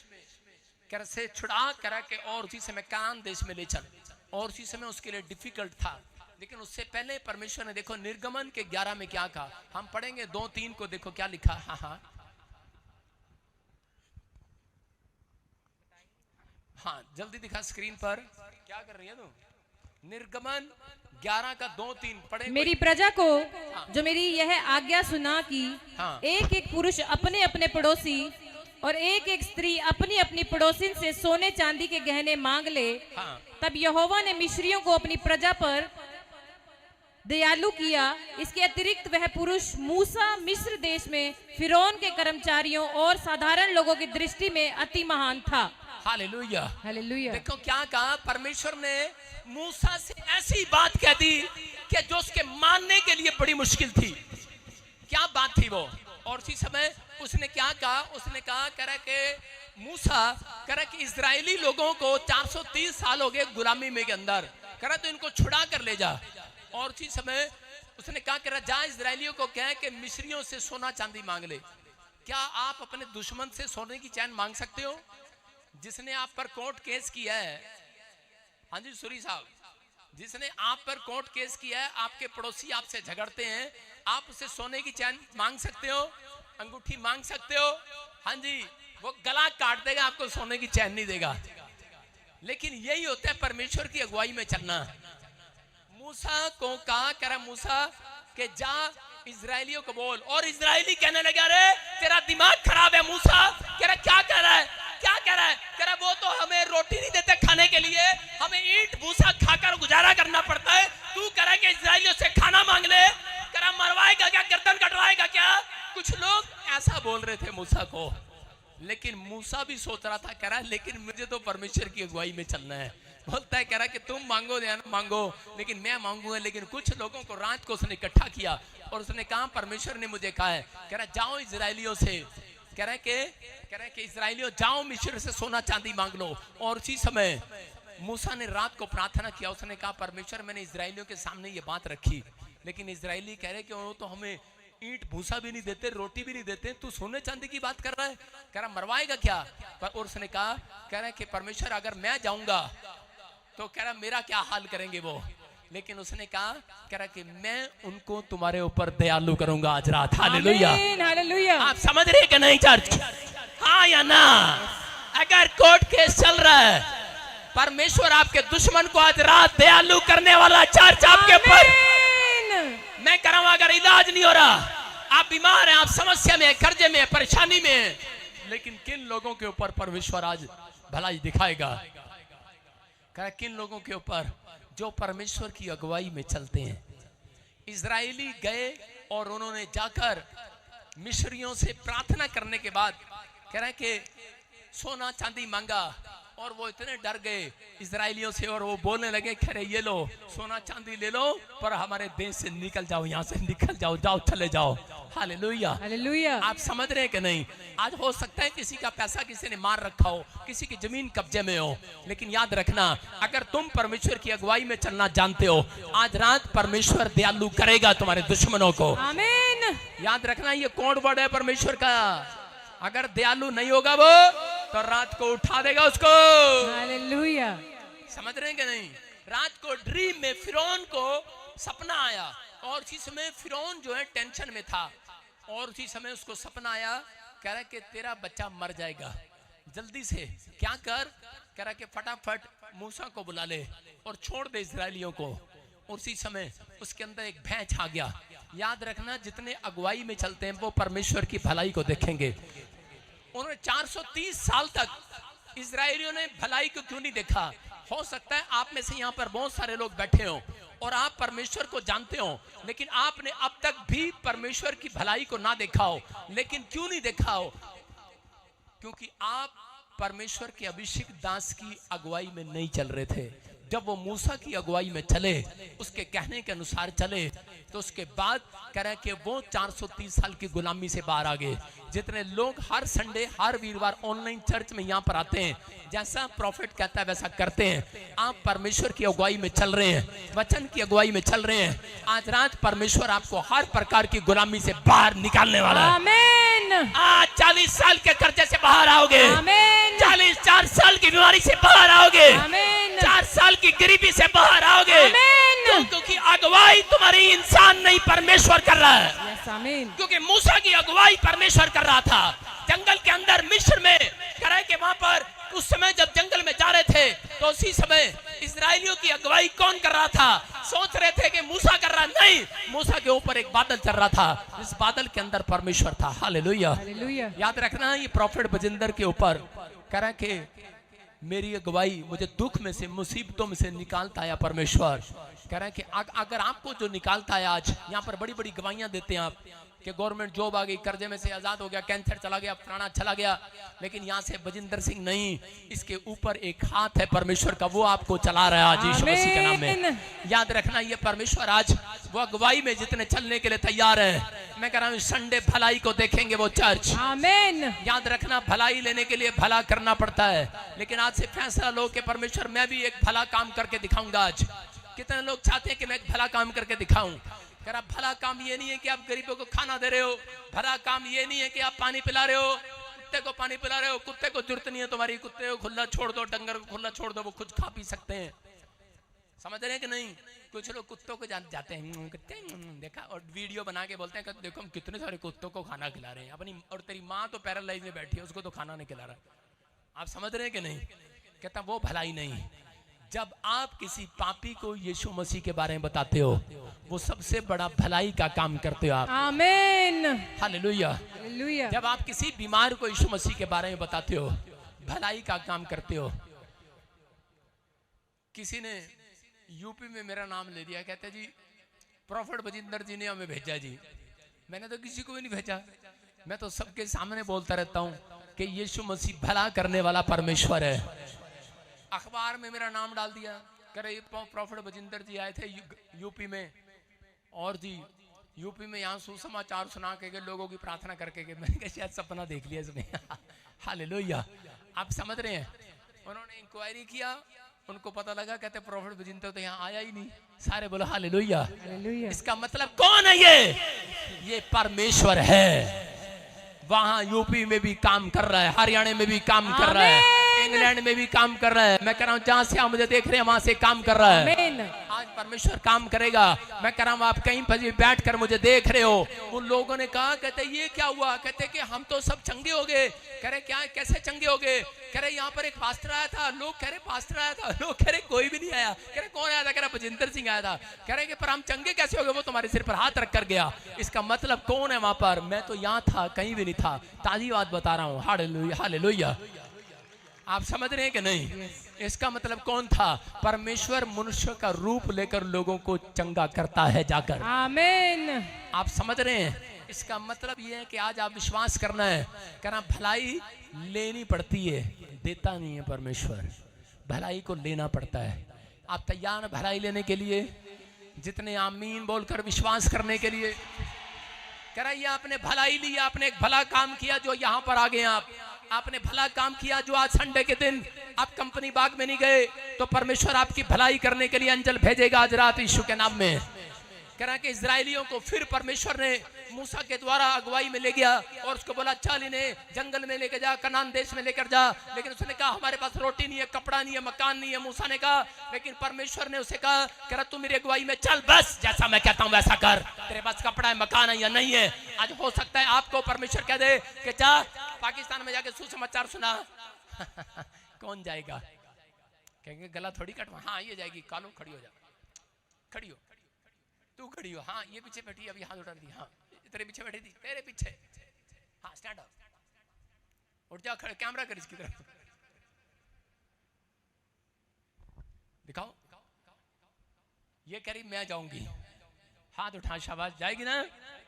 से छुड़ा के और उसी समय कानान देश में ले चल। और उसी समय उसके लिए डिफिकल्ट था, लेकिन उससे पहले परमेश्वर ने देखो निर्गमन के 11 में क्या कहा, हम पढ़ेंगे 2-3 को, देखो क्या लिखा। हाँ जल्दी दिखा स्क्रीन पर, क्या कर रही है तू? निर्गमन 11 का 2-3 पढ़े। मेरी प्रजा को जो मेरी यह आज्ञा सुना कि एक एक पुरुष अपने अपने पड़ोसी और एक एक स्त्री अपनी अपनी पड़ोसिन से सोने चांदी के गहने मांग ले। तब यहोवा ने मिस्रियों को अपनी प्रजा पर दयालु किया। इसके अतिरिक्त वह पुरुष मूसा मिस्र देश में फिरौन के कर्मचारियों और साधारण लोगों की दृष्टि में अति महान था। Hallelujah, hallelujah. देखो क्या कहा परमेश्वर ने, मूसा से ऐसी बात कह दी कि जो उसके मानने के लिए बड़ी मुश्किल थी। क्या बात थी वो? और उसी समय उसने क्या कहा? उसने कहा कि मूसा कि इजरायली लोगों को 430 साल हो गए गुलामी में के अंदर, तो इनको छुड़ा कर ले जा। और उसी समय उसने कहा कि जा इजरायलियों को कह कि मिस्रियों से सोना चांदी मांग ले। क्या आप अपने दुश्मन से सोने की चैन मांग सकते हो? जिसने आप पर कोर्ट केस किया है, हाँ जी सूरी साहब, जिसने आप पर कोर्ट केस किया है, आपके पड़ोसी आपसे झगड़ते हैं, आप उसे सोने की चैन मांग सकते हो? अंगूठी मांग सकते हो? हाँ जी, वो गला काट देगा, आपको सोने की चैन नहीं देगा। लेकिन यही होता है परमेश्वर की अगुवाई में चलना। मूसा को कहा, कह रहा मूसा के जा इजरायलियों को बोल, और इजरायली कहने लगा रे तेरा दिमाग खराब है मूसा। कह रहा क्या कह रहा है, क्या कह रहा है? कह रहा वो तो हमें रोटी नहीं देते खाने के लिए, हमें ईंट भूसा खाकर गुजारा करना पड़ता है, तू कह रहा है कि इजरायलियों से खाना मांग ले। कह रहा मरवाएगा क्या, गर्दन कटवाएगा क्या? कुछ लोग ऐसा बोल रहे थे मूसा को, लेकिन मूसा भी सोच रहा था, कह रहा लेकिन मुझे तो परमेश्वर की अगुवाई में चलना है। बोलता है, कह रहा कि तुम मांगो या ना मांगो, लेकिन मैं मांगूंगा। लेकिन कुछ लोगों को रात को उसने इकट्ठा किया और उसने कहा परमेश्वर ने मुझे कहा है, कह रहा जाओ इजरायलियों से, कह रहा कि इजरायलियों जाओ मिस्र से सोना चांदी मांग लो। और उसी समय मूसा ने रात को प्रार्थना किया, उसने कहा परमेश्वर मैंने इजरायलियों के सामने ये बात रखी, लेकिन इजरायली कह रहे कि वो तो हमें ईंट भूसा भी नहीं देते, रोटी भी नहीं देते, तू सोने चांदी की बात कर रहा है, कह रहा मरवाएगा क्या? और उसने कहा, कह रहा कि परमेश्वर अगर मैं जाऊंगा तो कह रहा मेरा क्या हाल करेंगे वो? लेकिन उसने कहा, कह रहा कि मैं उनको तुम्हारे ऊपर दयालु करूंगा आज रात। Hallelujah, hallelujah. आप समझ रहे कि नहीं चर्च? हाँ या ना? अगर कोर्ट केस चल रहा है, परमेश्वर आपके दुश्मन को आज रात दयालु करने वाला। चर्च आपके ऊपर मैं कह रहा हूं, अगर इलाज नहीं हो रहा, आप बीमार हैं, आप समस्या में, कर्जे में, परेशानी में, लेकिन किन लोगों के ऊपर परमेश्वर आज भलाई दिखाएगा? कह किन लोगों के ऊपर जो परमेश्वर की अगुवाई में चलते हैं। इजरायली गए और उन्होंने जाकर मिस्रियों से प्रार्थना करने के बाद कह रहे कि सोना चांदी मांगा, और वो इतने डर गए इजरायलियों से और वो बोलने लगे, कह रहे ये लो सोना चांदी ले लो, पर हमारे देश से निकल जाओ, यहाँ से निकल जाओ, जाओ चले जाओ। Hallelujah, hallelujah. आप समझ रहे हैं कि नहीं? आज हो सकता है किसी का पैसा किसी ने मार रखा हो, किसी की जमीन कब्जे में हो, लेकिन याद रखना अगर तुम परमेश्वर की अगुवाई में चलना जानते हो, आज रात परमेश्वर दयालु करेगा तुम्हारे दुश्मनों को। आमीन। याद रखना ये कोड वर्ड है परमेश्वर का। अगर दयालु नहीं होगा वो तो रात को उठा देगा उसको। हालेलुया। समझ रहे हैं कि नहीं? रात को ड्रीम में फिरौन को सपना आया, और उसी समय फिरौन जो है टेंशन में था, और उसी समय उसको सपना आया, कह रहा है कि तेरा बच्चा मर जाएगा, जल्दी से क्या कर, कह रहा है कि फटाफट मूसा को बुला ले और छोड़ दे इजरायलियों को। उसी समय उसके अंदर एक भैंस आ गया। याद रखना जितने अगुवाई में चलते हैं वो परमेश्वर की भलाई को देखेंगे। उन्होंने 430 साल तक इजरायलियों ने भलाई को क्यों नहीं देखा? हो सकता है आप में से यहाँ पर बहुत सारे लोग बैठे हो और आप परमेश्वर को जानते हो, लेकिन आपने अब तक भी परमेश्वर की भलाई को ना देखा हो। लेकिन क्यों नहीं देखा हो? क्योंकि आप परमेश्वर के अभिषेक दास की अगुवाई में नहीं चल रहे थे। जब वो मूसा की अगुवाई में चले, उसके कहने के अनुसार चले, तो उसके बाद कह रहे हैं कि वो 430 साल की गुलामी से बाहर आ गए। जितने लोग हर संडे हर वीरवार ऑनलाइन चर्च में यहाँ पर आते हैं, जैसा प्रॉफिट कहता है वैसा करते हैं। आप परमेश्वर की अगुवाई में चल रहे हैं, वचन की अगुवाई में चल रहे हैं। आज रात परमेश्वर आपको हर प्रकार की गुलामी से बाहर निकालने वाला है। आमीन। आज 40 साल के कर्जे से बाहर आओगे। आमीन। 4 साल की बीमारी से बाहर आओगे। आमीन। 4 साल की गरीबी से बाहर आओगे। आमीन। क्योंकि अगुवाई तुम्हारी इंसान नहीं परमेश्वर कर रहा है। आमीन। क्योंकि मूसा की अगुवाई परमेश्वर कर रहा था। जंगल के अंदर मिस्र में कह रहे कि वहां पर उस समय जब जंगल में जा रहे थे, तो उसी समय इजरायलियों की अगुवाई कौन कर रहा था? सोच रहे थे कि मूसा कर रहा, नहीं, मूसा के ऊपर एक बादल चल रहा था, इस बादल के अंदर परमेश्वर था। Hallelujah, hallelujah. याद रखना ये प्रॉफिट बजिंदर के ऊपर कह रहा कि मेरी अगुवाई मुझे दुख में से, मुसीबतों में से निकालता है परमेश्वर। कह रहा है कि अगर आपको जो निकालता है, आज यहाँ पर बड़ी बड़ी गवाहियां देते हैं आप कि गवर्नमेंट जॉब आ गई, कर्जे में से आजाद हो गया, कैंसर चला गया, प्राणा चला गया, लेकिन यहाँ से बजिंदर सिंह नहीं, इसके ऊपर एक हाथ है परमेश्वर का, वो आपको चला रहा है आज यीशु मसीह के नाम में। याद रखना ये परमेश्वर आज वो अगुवाई में जितने चलने के लिए तैयार है, मैं कह रहा हूँ संडे भलाई को देखेंगे वो चर्च। आमीन। याद रखना भलाई लेने के लिए भला करना पड़ता है, लेकिन आज से फैसला लो कि परमेश्वर मैं भी एक भला काम करके दिखाऊंगा। आज कितने लोग चाहते हैं कि मैं एक भला काम करके दिखाऊं? कह रहा भला काम ये नहीं है कि आप गरीबों को खाना दे रहे हो, भला काम ये नहीं है कि आप पानी पिला रहे हो, कुत्ते को पानी पिला रहे हो, कुत्ते को जरूरत नहीं है तुम्हारी, कुत्ते को खुला छोड़ दो, डंगर को खुला छोड़ दो, वो खुद खा पी सकते हैं। समझ रहे हैं कि नहीं? कुछ लोग कुत्तों को जाते हैं, देखा, और वीडियो बना के बोलते हैं कि देखो हम कितने सारे कुत्तों को खाना खिला रहे हैं अपनी, और तेरी माँ तो पैरालाइज में बैठी है, उसको तो खाना नहीं खिला रहा। आप समझ रहे हैं कि नहीं? कहता वो भलाई नहीं। जब आप किसी पापी को यीशु मसीह के बारे में बताते हो, वो सबसे बड़ा भलाई का काम करते हो आप। आमीन, हालेलुया। हालेलुया। जब आप किसी बीमार को यीशु मसीह के बारे में बताते हो, भलाई का काम करते हो। किसी ने यूपी में मेरा नाम ले दिया, कहते जी प्रॉफिट बजिंदर जी ने हमें भेजा जी। मैंने तो किसी को भी नहीं भेजा, मैं तो सबके सामने बोलता रहता हूँ कि यीशु मसीह भला करने वाला परमेश्वर है। अखबार में मेरा नाम डाल दिया, कह रहे प्रॉफिट बजिंदर जी आए थे यूपी में, और जी यूपी में यहाँ सुसमाचार सुना के लोगों की प्रार्थना करके के। मैंने कहा शायद सपना देख लिया इसने। हालेलुया। आप समझ रहे हैं? उन्होंने इंक्वायरी किया, उनको पता लगा, कहते प्रॉफिट बजिंदर तो यहाँ आया ही नहीं। सारे बोलो हालेलुया। इसका मतलब कौन है? ये परमेश्वर है। वहां यूपी में भी काम कर रहा है, हरियाणा में भी काम कर रहा है, इंग्लैंड में भी काम कर रहा है। मैं कह रहा हूँ जहां से आप मुझे देख रहे हैं वहां से काम कर रहा है। आज परमेश्वर काम करेगा। मैं कह रहा हूँ आप कहीं पर भी बैठ कर मुझे देख रहे हो। उन लोगों ने कहा, कहते ये क्या हुआ? कहते कि हम तो सब चंगे हो गए। कह रहे क्या, कैसे चंगे हो गए? कह रहे यहाँ पर एक पास्टर आया था। लोग कह रहे पास्टर आया था, लोग कह रहे कोई भी नहीं आया। कह रहे कौन आया था? कह रहे बजिंदर सिंह आया था। कह रहे कि पर हम चंगे कैसे हो गए? वो तुम्हारे सिर पर हाथ रख कर गया। इसका मतलब कौन है वहां पर? मैं तो यहाँ था, कहीं भी नहीं था। ताजी बात बता रहा हूँ। Hallelujah, hallelujah. आप समझ रहे हैं कि नहीं? इसका मतलब कौन था? परमेश्वर मनुष्य का रूप लेकर लोगों को चंगा करता है जाकर। आमीन। आप समझ रहे हैं? इसका मतलब ये है कि आज आप विश्वास करना है, कहना भलाई लेनी पड़ती है, देता नहीं है परमेश्वर, भलाई को लेना पड़ता है। आप तैयार हैं भलाई लेने के लिए? जितने आमीन बोलकर विश्वास करने के लिए। कह रहा ये आपने भलाई ली, आपने एक भला काम किया जो यहाँ पर आ गए। आपने भला काम किया जो आज संडे के दिन आप कंपनी बाग में नहीं गए, तो परमेश्वर आपकी भलाई करने के लिए अंजल भेजेगा आज रात यीशु के नाम में। कह रहा कि इजराइलियों को फिर परमेश्वर ने मूसा के द्वारा अगुवाई में ले गया और उसको बोला चल इन्हें जंगल में लेकर जा, कनान देश में लेकर जा। लेकिन उसने कहा हमारे पास रोटी नहीं है, कपड़ा नहीं है, मकान नहीं है। मूसा ने कहा, लेकिन परमेश्वर ने उसे कहा, कह रहा तू मेरी अगुवाई में चल, बस जैसा मैं कहता हूं वैसा कर। तेरे पास कपड़ा है, मकान है या नहीं है? आज हो सकता है आपको परमेश्वर कह दे कि जा पाकिस्तान में जाके सुसमाचार सुना। कौन जाएगा? कहेंगे गला थोड़ी कटवा। हाँ ये जाएगी। कालो खड़ी हो जा, खड़ी हो, तू खड़ी हो। हाँ ये पीछे बैठी, अभी हाथ उठा दी। हाँ तेरे पीछे बैठी थी, तेरे पीछे। हाँ स्टैंड अप, उठ जा, खड़े, कैमरा कर इसकी तरफ दिखाओ। ये कह रही मैं जाऊंगी, हाथ उठा, शाबाश, जाएगी ना?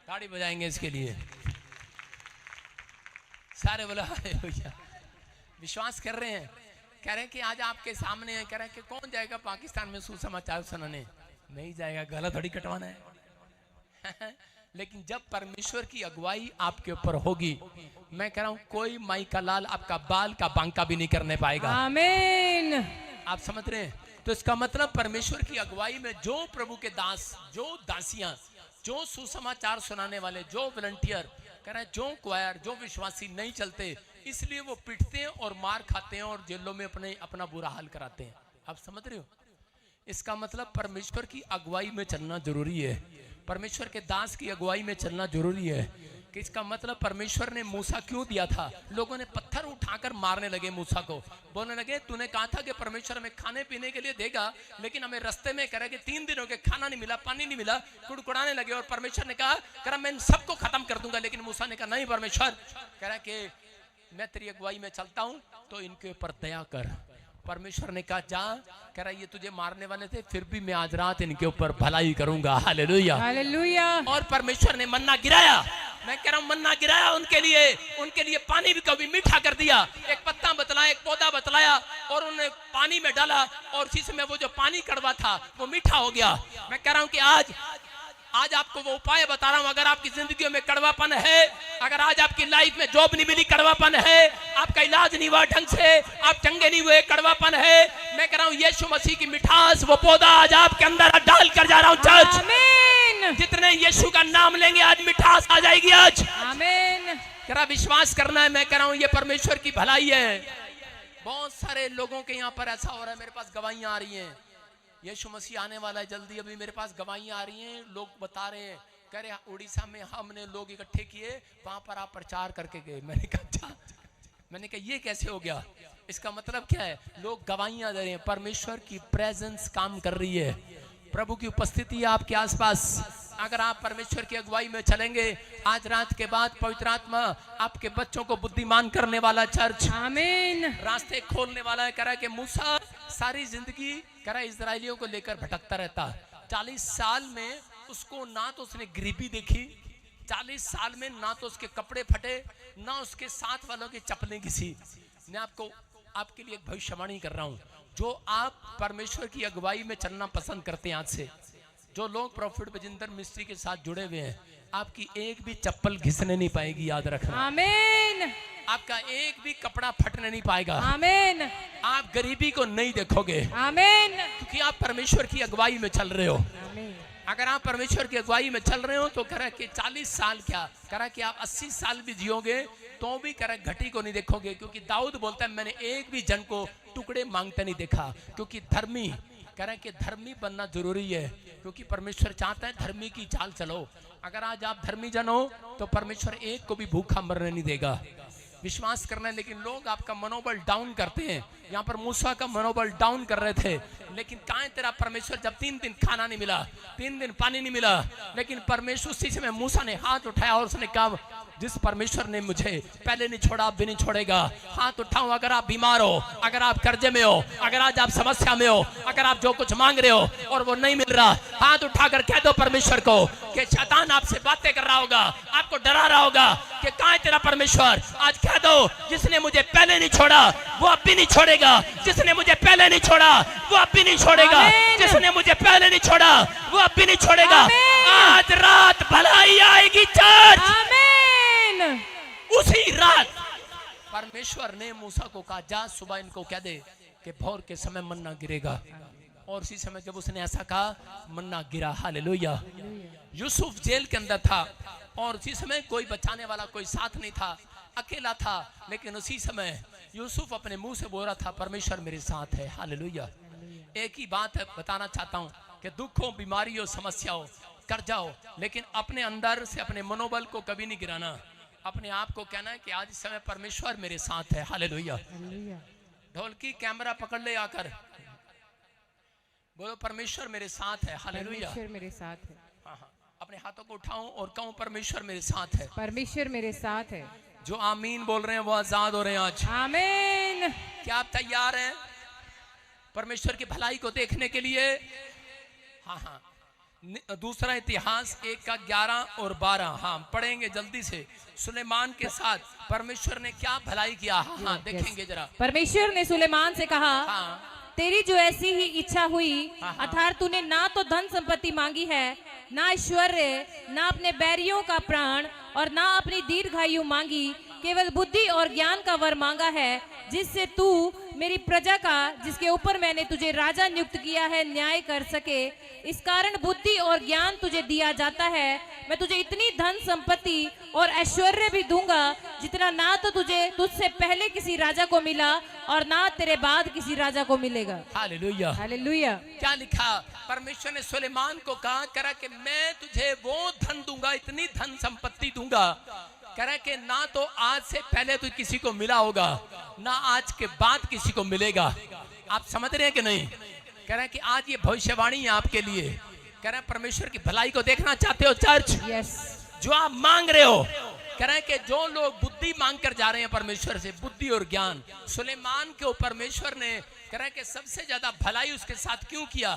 ताड़ी बजाएंगे इसके लिए। सारे बोला हालेलुया। विश्वास कर रहे हैं? कह रहे हैं कि आज आपके सामने है। कह रहे हैं कि कौन जाएगा पाकिस्तान में सुसमाचार सुनाने? नहीं जाएगा, गला थोड़ी कटवाना है। लेकिन जब परमेश्वर की अगुवाई आपके ऊपर होगी, मैं कह रहा हूं कोई माई का लाल आपका बाल का बांका भी नहीं करने पाएगा। आमीन। आप समझ रहे हैं? तो इसका मतलब परमेश्वर की अगुवाई में जो प्रभु के दास, जो दासियां, जो सुसमाचार सुनाने वाले, जो वॉलंटियर, कह रहे हैं जो क्वायर, जो विश्वासी नहीं चलते, इसलिए वो पिटते हैं और मार खाते हैं और जेलों में अपना बुरा हाल कराते हैं। आप समझ रहे हो? इसका मतलब परमेश्वर की अगुवाई में चलना जरूरी है, परमेश्वर के दास की अगुवाई में चलना जरूरी है। कि इसका मतलब परमेश्वर ने मूसा क्यों दिया था? लोगों ने पत्थर उठाकर मारने लगे मूसा को, बोलने लगे तूने कहा था कि परमेश्वर हमें खाने पीने के लिए देगा, लेकिन हमें रास्ते में कह रहा कि 3 दिन हो गए, खाना नहीं मिला, पानी नहीं मिला, कुड़कुड़ाने लगे। और परमेश्वर ने कहा कर मैं इन सबको खत्म कर दूंगा। लेकिन मूसा ने कहा नहीं परमेश्वर, कह रहा कि मैं तेरी अगुवाई में चलता हूं तो इनके ऊपर दया कर। परमेश्वर ने कहा जा, कह रहा ये तुझे मारने वाले थे, फिर भी मैं आज रात इनके ऊपर भलाई करूंगा। Hallelujah, hallelujah. और परमेश्वर ने मन्ना गिराया। मैं कह रहा हूं मन्ना गिराया उनके लिए पानी भी कभी मीठा कर दिया। एक पत्ता बतलाया, एक पौधा बतलाया और उन्हें पानी में डाला और उसी समय वो जो पानी कड़वा था वो मीठा हो गया। मैं कह रहा हूं कि आज आपको वो उपाय बता रहा हूं। अगर आपकी जिंदगी में कड़वापन है, अगर आज आपकी लाइफ में जॉब नहीं मिली, कड़वापन है, आपका इलाज नहीं हुआ ढंग से, आप चंगे नहीं हुए, कड़वापन है, मैं कह रहा हूं यीशु मसीह की मिठास वो पौधा आज आपके अंदर डाल कर जा रहा हूं। चर्च, आमीन। जितने यीशु का नाम लेंगे आज मिठास आ जाएगी आज। आमीन। करा विश्वास करना है, मैं कह रहा हूं ये परमेश्वर की भलाई है। बहुत सारे लोगों के यहाँ पर ऐसा हो रहा है, मेरे पास गवाहियां आ रही हैं, यीशु मसीह आने वाला है जल्दी। अभी मेरे पास गवाहियां आ रही हैं, लोग बता रहे हैं, कह रहे उड़ीसा में हमने लोग इकट्ठे किए, वहां पर आप प्रचार करके गए। मैंने कहा मैंने कहा ये कैसे हो गया? इसका मतलब क्या है? लोग गवाहियां दे रहे हैं, परमेश्वर की प्रेजेंस काम कर रही है, प्रभु की उपस्थिति है आपके आसपास। अगर आप परमेश्वर की अगुवाई में चलेंगे, आज रात के बाद पवित्र आत्मा आपके बच्चों को बुद्धिमान करने वाला चर्च, आमीन, रास्ते खोलने वाला है। कह रहा है कि मूसा सारी जिंदगी कह रहा है इजरायलियों को लेकर भटकता रहता, 40 साल में उसको ना तो उसने गरीबी देखी, 40 साल में ना तो उसके कपड़े फटे, ना उसके साथ वालों की चप्पलें घिसी। मैं आपके लिए एक भविष्यवाणी कर रहा हूं, जो आप परमेश्वर की अगुवाई में चलना पसंद करते हैं, आज से जो लोग प्रॉफिट बजिंदर मिस्ट्री के साथ जुड़े हुए हैं, आपकी एक भी चप्पल घिसने नहीं पाएगी, याद रखना। आमीन। आपका एक भी कपड़ा फटने नहीं पाएगा। आमीन। आप गरीबी को नहीं देखोगे। आमीन। क्योंकि आप परमेश्वर की अगुवाई में चल रहे हो। आमीन। अगर आप परमेश्वर की अगुवाई में चल रहे हो तो कह रहा है कि 40 साल क्या, कह रहा है कि आप 80 साल भी जियोगे तो भी कह रहा है घटी को नहीं देखोगे। क्योंकि दाऊद बोलता है मैंने एक भी जन को टुकड़े मांगते नहीं देखा। क्योंकि धर्मी, कह रहा है कि धर्मी बनना जरूरी है, क्योंकि परमेश्वर चाहता है धर्मी की चाल चलो। अगर आज आप धर्मी जन हो तो परमेश्वर एक को भी भूखा मरने नहीं देगा। विश्वास करना है, लेकिन लोग आपका मनोबल डाउन करते हैं। यहाँ पर मूसा का मनोबल डाउन कर रहे थे, लेकिन कहाँ है तेरा परमेश्वर? जब 3 दिन खाना नहीं मिला, 3 दिन पानी नहीं मिला, लेकिन परमेश्वर उसी समय मूसा ने हाथ उठाया और उसने कहा जिस परमेश्वर ने मुझे पहले नहीं छोड़ा अब भी नहीं छोड़ेगा। हाथ उठाओ अगर आप बीमार हो, अगर आप कर्जे में हो, अगर आज आप समस्या में हो, अगर आप जो कुछ मांग रहे हो और वो नहीं मिल रहा, हाथ उठाकर कह दो परमेश्वर को कि शैतान आपसे बातें कर रहा होगा, आपको डरा रहा होगा कि कहाँ है तेरा परमेश्वर। आज कह दो जिसने मुझे पहले नहीं छोड़ा वो अब भी नहीं छोड़ेगा, जिसने मुझे पहले नहीं छोड़ा वो अब भी नहीं छोड़ेगा, जिसने मुझे पहले नहीं छोड़ा वो अब भी नहीं छोड़ेगा। आज रात भलाई आएगी चर्च। उसी रात परमेश्वर ने मूसा को कहा जा सुबह इनको कह दे कि भोर के समय मन्ना गिरेगा। और उसी समय जब उसने ऐसा कहा मन्ना गिरा। हालेलुया। यूसुफ जेल के अंदर था और उसी समय कोई बचाने वाला, कोई साथ नहीं था, अकेला था, लेकिन उसी समय यूसुफ अपने मुंह से बोल रहा था परमेश्वर मेरे साथ है। हालेलुया। एक ही बात है बताना चाहता हूं कि दुख हो, बीमारी हो, समस्या हो, कर जाओ, लेकिन अपने अंदर से अपने मनोबल को कभी नहीं गिराना। अपने आप को कहना है कि आज इस समय परमेश्वर मेरे साथ है। हालेलुया। ढोलकी कैमरा पकड़ ले आकर बोलो परमेश्वर मेरे साथ है। हालेलुया। परमेश्वर मेरे साथ है। हाँ, अपने हाथों को उठाऊं और कहूं परमेश्वर मेरे साथ है। परमेश्वर मेरे साथ है। जो आमीन बोल रहे हैं वो आजाद हो रहे हैं आज। आमीन। क्या आप तैयार हैं परमेश्वर की भलाई को देखने के लिए? हाँ, दूसरा इतिहास 1:11 और 12 हाँ पढ़ेंगे जल्दी से। सुलेमान के साथ परमेश्वर ने क्या भलाई किया, हाँ देखेंगे जरा। परमेश्वर ने सुलेमान से कहा तेरी जो ऐसी ही इच्छा हुई, अर्थात तूने ना तो धन संपत्ति मांगी है, ना ऐश्वर्य, ना अपने बैरियों का प्राण और ना अपनी दीर्घायु मांगी, केवल बुद्धि और ज्ञान का वर मांगा है, जिससे तू मेरी प्रजा का, जिसके ऊपर मैंने तुझे राजा नियुक्त किया है, न्याय कर सके। इस कारण बुद्धि और ज्ञान तुझे दिया जाता है। मैं तुझे इतनी धन संपत्ति और ऐश्वर्य भी दूंगा जितना ना तो तुझसे पहले किसी राजा को मिला और ना तेरे बाद किसी राजा को मिलेगा। हालेलुया। हालेलुया। क्या लिखा? परमेश्वर ने सुलेमान को कहा करा कि मैं तुझे वो धन दूंगा, इतनी धन संपत्ति दूंगा, कह रहा है कि ना तो आज से पहले तो किसी को मिला होगा, ना आज के बाद किसी को मिलेगा। आप समझ रहे हैं कि नहीं? कह रहा है कि आज ये भविष्यवाणी है आपके लिए। कह रहा है परमेश्वर की भलाई को देखना चाहते हो चर्च? यस। जो आप मांग रहे हो, कह रहा है कि जो लोग बुद्धि मांग कर जा रहे हैं परमेश्वर से, बुद्धि और ज्ञान, सुलेमान के परमेश्वर ने कह रहा है कि सबसे ज्यादा भलाई उसके साथ क्यों किया?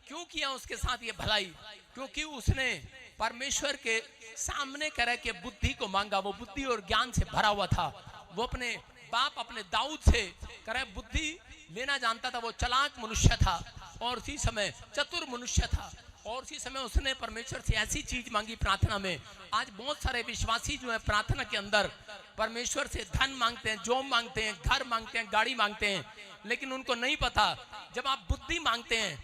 क्यों किया उसके साथ ये भलाई? क्योंकि उसने परमेश्वर के सामने कह रहा है कि बुद्धि को मांगा। वो बुद्धि और ज्ञान से भरा हुआ था। वो अपने बाप अपने दाऊद से कह रहा है बुद्धि लेना जानता था। वो चालाक मनुष्य था और उसी समय चतुर मनुष्य था और उसी समय उसने परमेश्वर से ऐसी चीज मांगी प्रार्थना में। आज बहुत सारे विश्वासी जो है प्रार्थना के अंदर परमेश्वर से धन मांगते हैं, जॉब मांगते हैं, घर मांगते हैं, गाड़ी मांगते हैं, लेकिन उनको नहीं पता जब आप बुद्धि मांगते हैं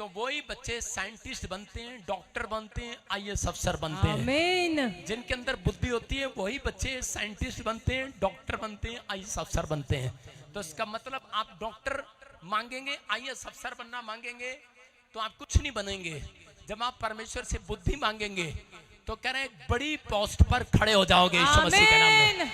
तो वही बच्चे साइंटिस्ट बनते हैं, डॉक्टर बनते हैं, आईएएस अफसर बनते हैं। आमीन। जिनके अंदर बुद्धि होती है वही बच्चे साइंटिस्ट बनते हैं, डॉक्टर बनते हैं, आईएएस अफसर बनते हैं। तो इसका मतलब आप डॉक्टर मांगेंगे, आईएएस अफसर बनना मांगेंगे तो आप कुछ नहीं बनेंगे। जब आप परमेश्वर से बुद्धि मांगेंगे तो कह रहे हैं बड़ी पोस्ट पर खड़े हो जाओगे यीशु मसीह के नाम में।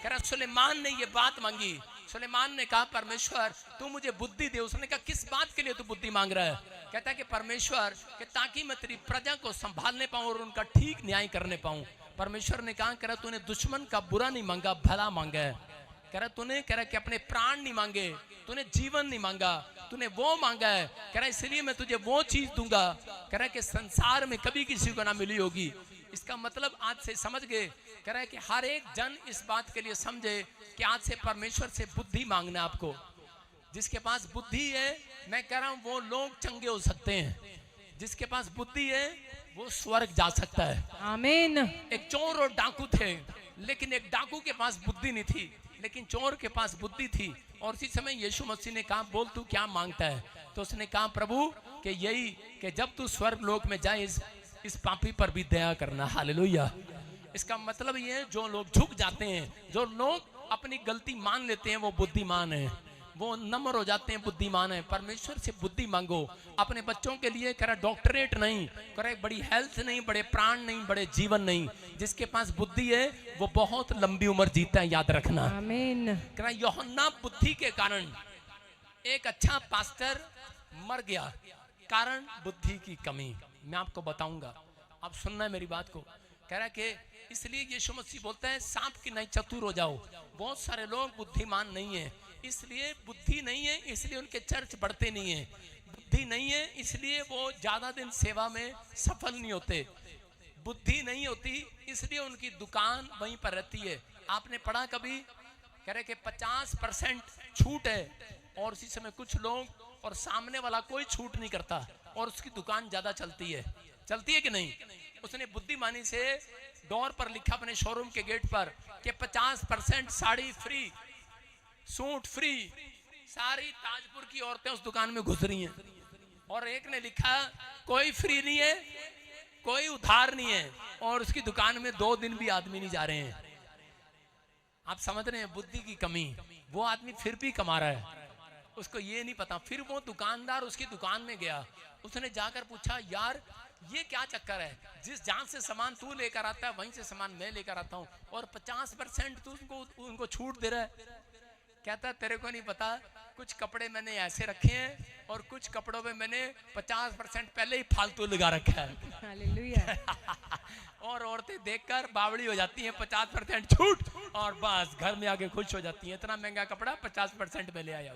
कह रहा सुलेमान ने ये बात मांगी। सुलेमान ने कहा परमेश्वर तू मुझे बुद्धि दे। उसने कहा किस बात के लिए तू बुद्धि मांग रहा है? कहता है कि परमेश्वर कि ताकि मैं तेरी प्रजा को संभालने पाऊं और उनका ठीक न्याय करने पाऊं। परमेश्वर ने कहा कह रहा तूने दुश्मन का बुरा नहीं मांगा, भला मांगा है। कह रहा तूने कह रहा कि अपने प्राण नहीं मांगे, तूने जीवन नहीं मांगा, तूने वो मांगा है। कह रहा इसलिए मैं तुझे वो चीज दूंगा कह रहा कि संसार में कभी किसी को ना मिली होगी। इसका मतलब आज से समझ गए। कह रहा है कि हर एक जन इस बात के लिए समझे कि आज से परमेश्वर से बुद्धि मांगना आपको। जिसके पास बुद्धि है मैं कह रहा हूं वो लोग चंगे हो सकते हैं। जिसके पास बुद्धि है वो स्वर्ग जा सकता है। आमीन। एक चोर और डाकू थे, लेकिन एक डाकू के पास बुद्धि नहीं थी, लेकिन चोर के पास बुद्धि थी। और उसी समय यीशु मसीह ने कहा बोल तू क्या मांगता है? तो उसने कहा प्रभु कि यही कि जब तू स्वर्ग लोक में जाए इस पापी पर भी दया करना। हालेलुया। इसका मतलब ये है जो लोग झुक जाते हैं, जो लोग अपनी गलती मान लेते हैं वो बुद्धिमान है, वो नम्र हो जाते हैं, बुद्धिमान है। परमेश्वर से बुद्धि मांगो अपने बच्चों के लिए। कह रहा डॉक्टरेट नहीं, कह रहा बड़ी हेल्थ नहीं, बड़े प्राण नहीं, बड़े जीवन नहीं। जिसके पास बुद्धि है वो बहुत लंबी उम्र जीता है, याद रखना। आमीन। कह रहा यूहन्ना बुद्धि के कारण एक अच्छा पास्टर मर गया, कारण बुद्धि की कमी। मैं आपको बताऊंगा, आप सुनना है मेरी बात को। कह रहा कि इसलिए यीशु मसीह बोलता है सांप की नहीं चतुर हो जाओ। बहुत सारे लोग बुद्धिमान नहीं है, इसलिए बुद्धि नहीं है इसलिए उनके चर्च बढ़ते नहीं है। बुद्धि नहीं है इसलिए वो ज्यादा दिन सेवा में सफल नहीं होते। बुद्धि नहीं होती इसलिए उनकी दुकान वहीं पर रहती है। आपने पढ़ा कभी? कह रहे कि 50% छूट है और उसी समय कुछ लोग और सामने वाला कोई छूट नहीं करता और उसकी दुकान ज्यादा चलती है। चलती है कि नहीं? उसने बुद्धिमानी से डोर पर लिखा अपने शोरूम के गेट पर कि 50% साड़ी फ्री, सूट फ्री। सारी ताजपुर की औरतें उस दुकान में घुस रही हैं। और एक ने लिखा कोई फ्री नहीं है, कोई उधार नहीं है, और उसकी दुकान में 2 दिन भी आदमी नहीं जा रहे हैं। आप समझ रहे हैं बुद्धि की कमी। वो आदमी फिर भी कमा रहा है, उसको ये नहीं पता। फिर वो दुकानदार उसकी दुकान में गया, उसने जाकर पूछा यार ये क्या चक्कर है, जिस जहां से सामान तू लेकर आता है वहीं से सामान मैं लेकर आता हूँ और 50% तू उनको छूट दे रहा है। कहता तेरे को नहीं पता, कुछ कपड़े मैंने ऐसे रखे हैं और कुछ कपड़ों में मैंने 50% पहले ही फालतू लगा रखा है। हालेलुया। और औरतें देखकर बावड़ी हो जाती हैं, 50% छूट, और बस घर में आके खुश हो जाती हैं, इतना महंगा कपड़ा 50% में ले आया।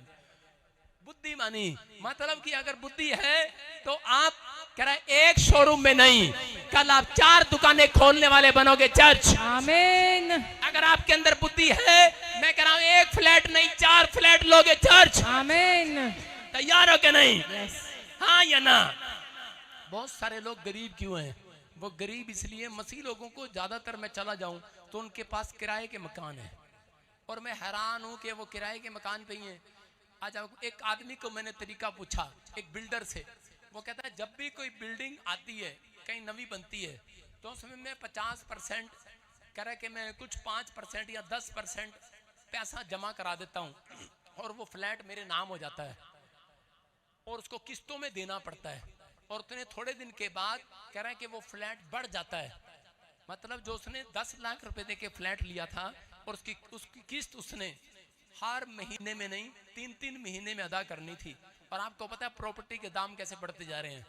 बुद्धिमानी मतलब कि अगर बुद्धि है तो आप कह रहे एक शोरूम में नहीं, कल आप 4 दुकानें खोलने वाले बनोगे चर्च। आमीन। अगर आपके अंदर बुद्धि है मैं कह रहा हूं 1 फ्लैट नहीं 4 फ्लैट लोगे चर्च। आमीन। तैयार हो के नहीं? यस। हाँ या ना? बहुत सारे लोग गरीब क्यों हैं? वो गरीब इसलिए, मसीह लोगों को ज्यादातर मैं चला जाऊं तो उनके पास किराए के मकान है और मैं हैरान हूं कि वो किराए के मकान पे ही हैं। आज एक आदमी को मैंने तरीका पूछा, एक बिल्डर से। वो कहता है जब भी कोई बिल्डिंग आती है कहीं नवी बनती है तो उसमें मैं 50% कह रहा है कि मैं कुछ 5% या 10% पैसा जमा करा देता हूँ और वो फ्लैट मेरे नाम हो जाता है और उसको किस्तों में देना पड़ता है। और उतने थोड़े दिन के बाद कह रहा है कि वो फ्लैट बढ़ जाता है। मतलब जो उसने 10 लाख रुपए दे के फ्लैट लिया था और उसकी किस्त उसने हर महीने में नहीं 3-3 महीने में अदा करनी थी। और आपको पता है प्रॉपर्टी के दाम कैसे बढ़ते जा रहे हैं।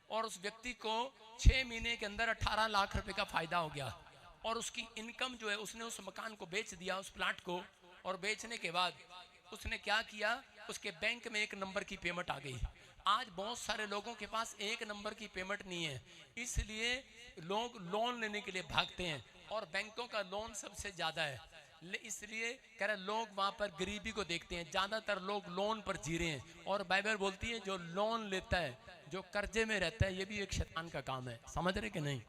और उस व्यक्ति को 6 महीने के अंदर 18 लाख रुपए का फायदा हो गया और उसकी इनकम जो है, उसने उस मकान को बेच दिया, उस प्लाट को। और बेचने के बाद उसने क्या किया, उसके बैंक में 1 नंबर की पेमेंट आ गई। आज बहुत सारे लोगों के पास 1 नंबर की पेमेंट नहीं है, इसलिए लोग लोन लेने के लिए भागते हैं और बैंकों का लोन सबसे ज्यादा है। इसलिए कह रहे लोग वहां पर गरीबी को देखते हैं, ज्यादातर लोग लोन पर जी रहे हैं। और बाइबल बोलती है जो लोन लेता है, जो कर्जे में रहता है, ये भी एक शैतान का काम है। समझ रहे कि नहीं?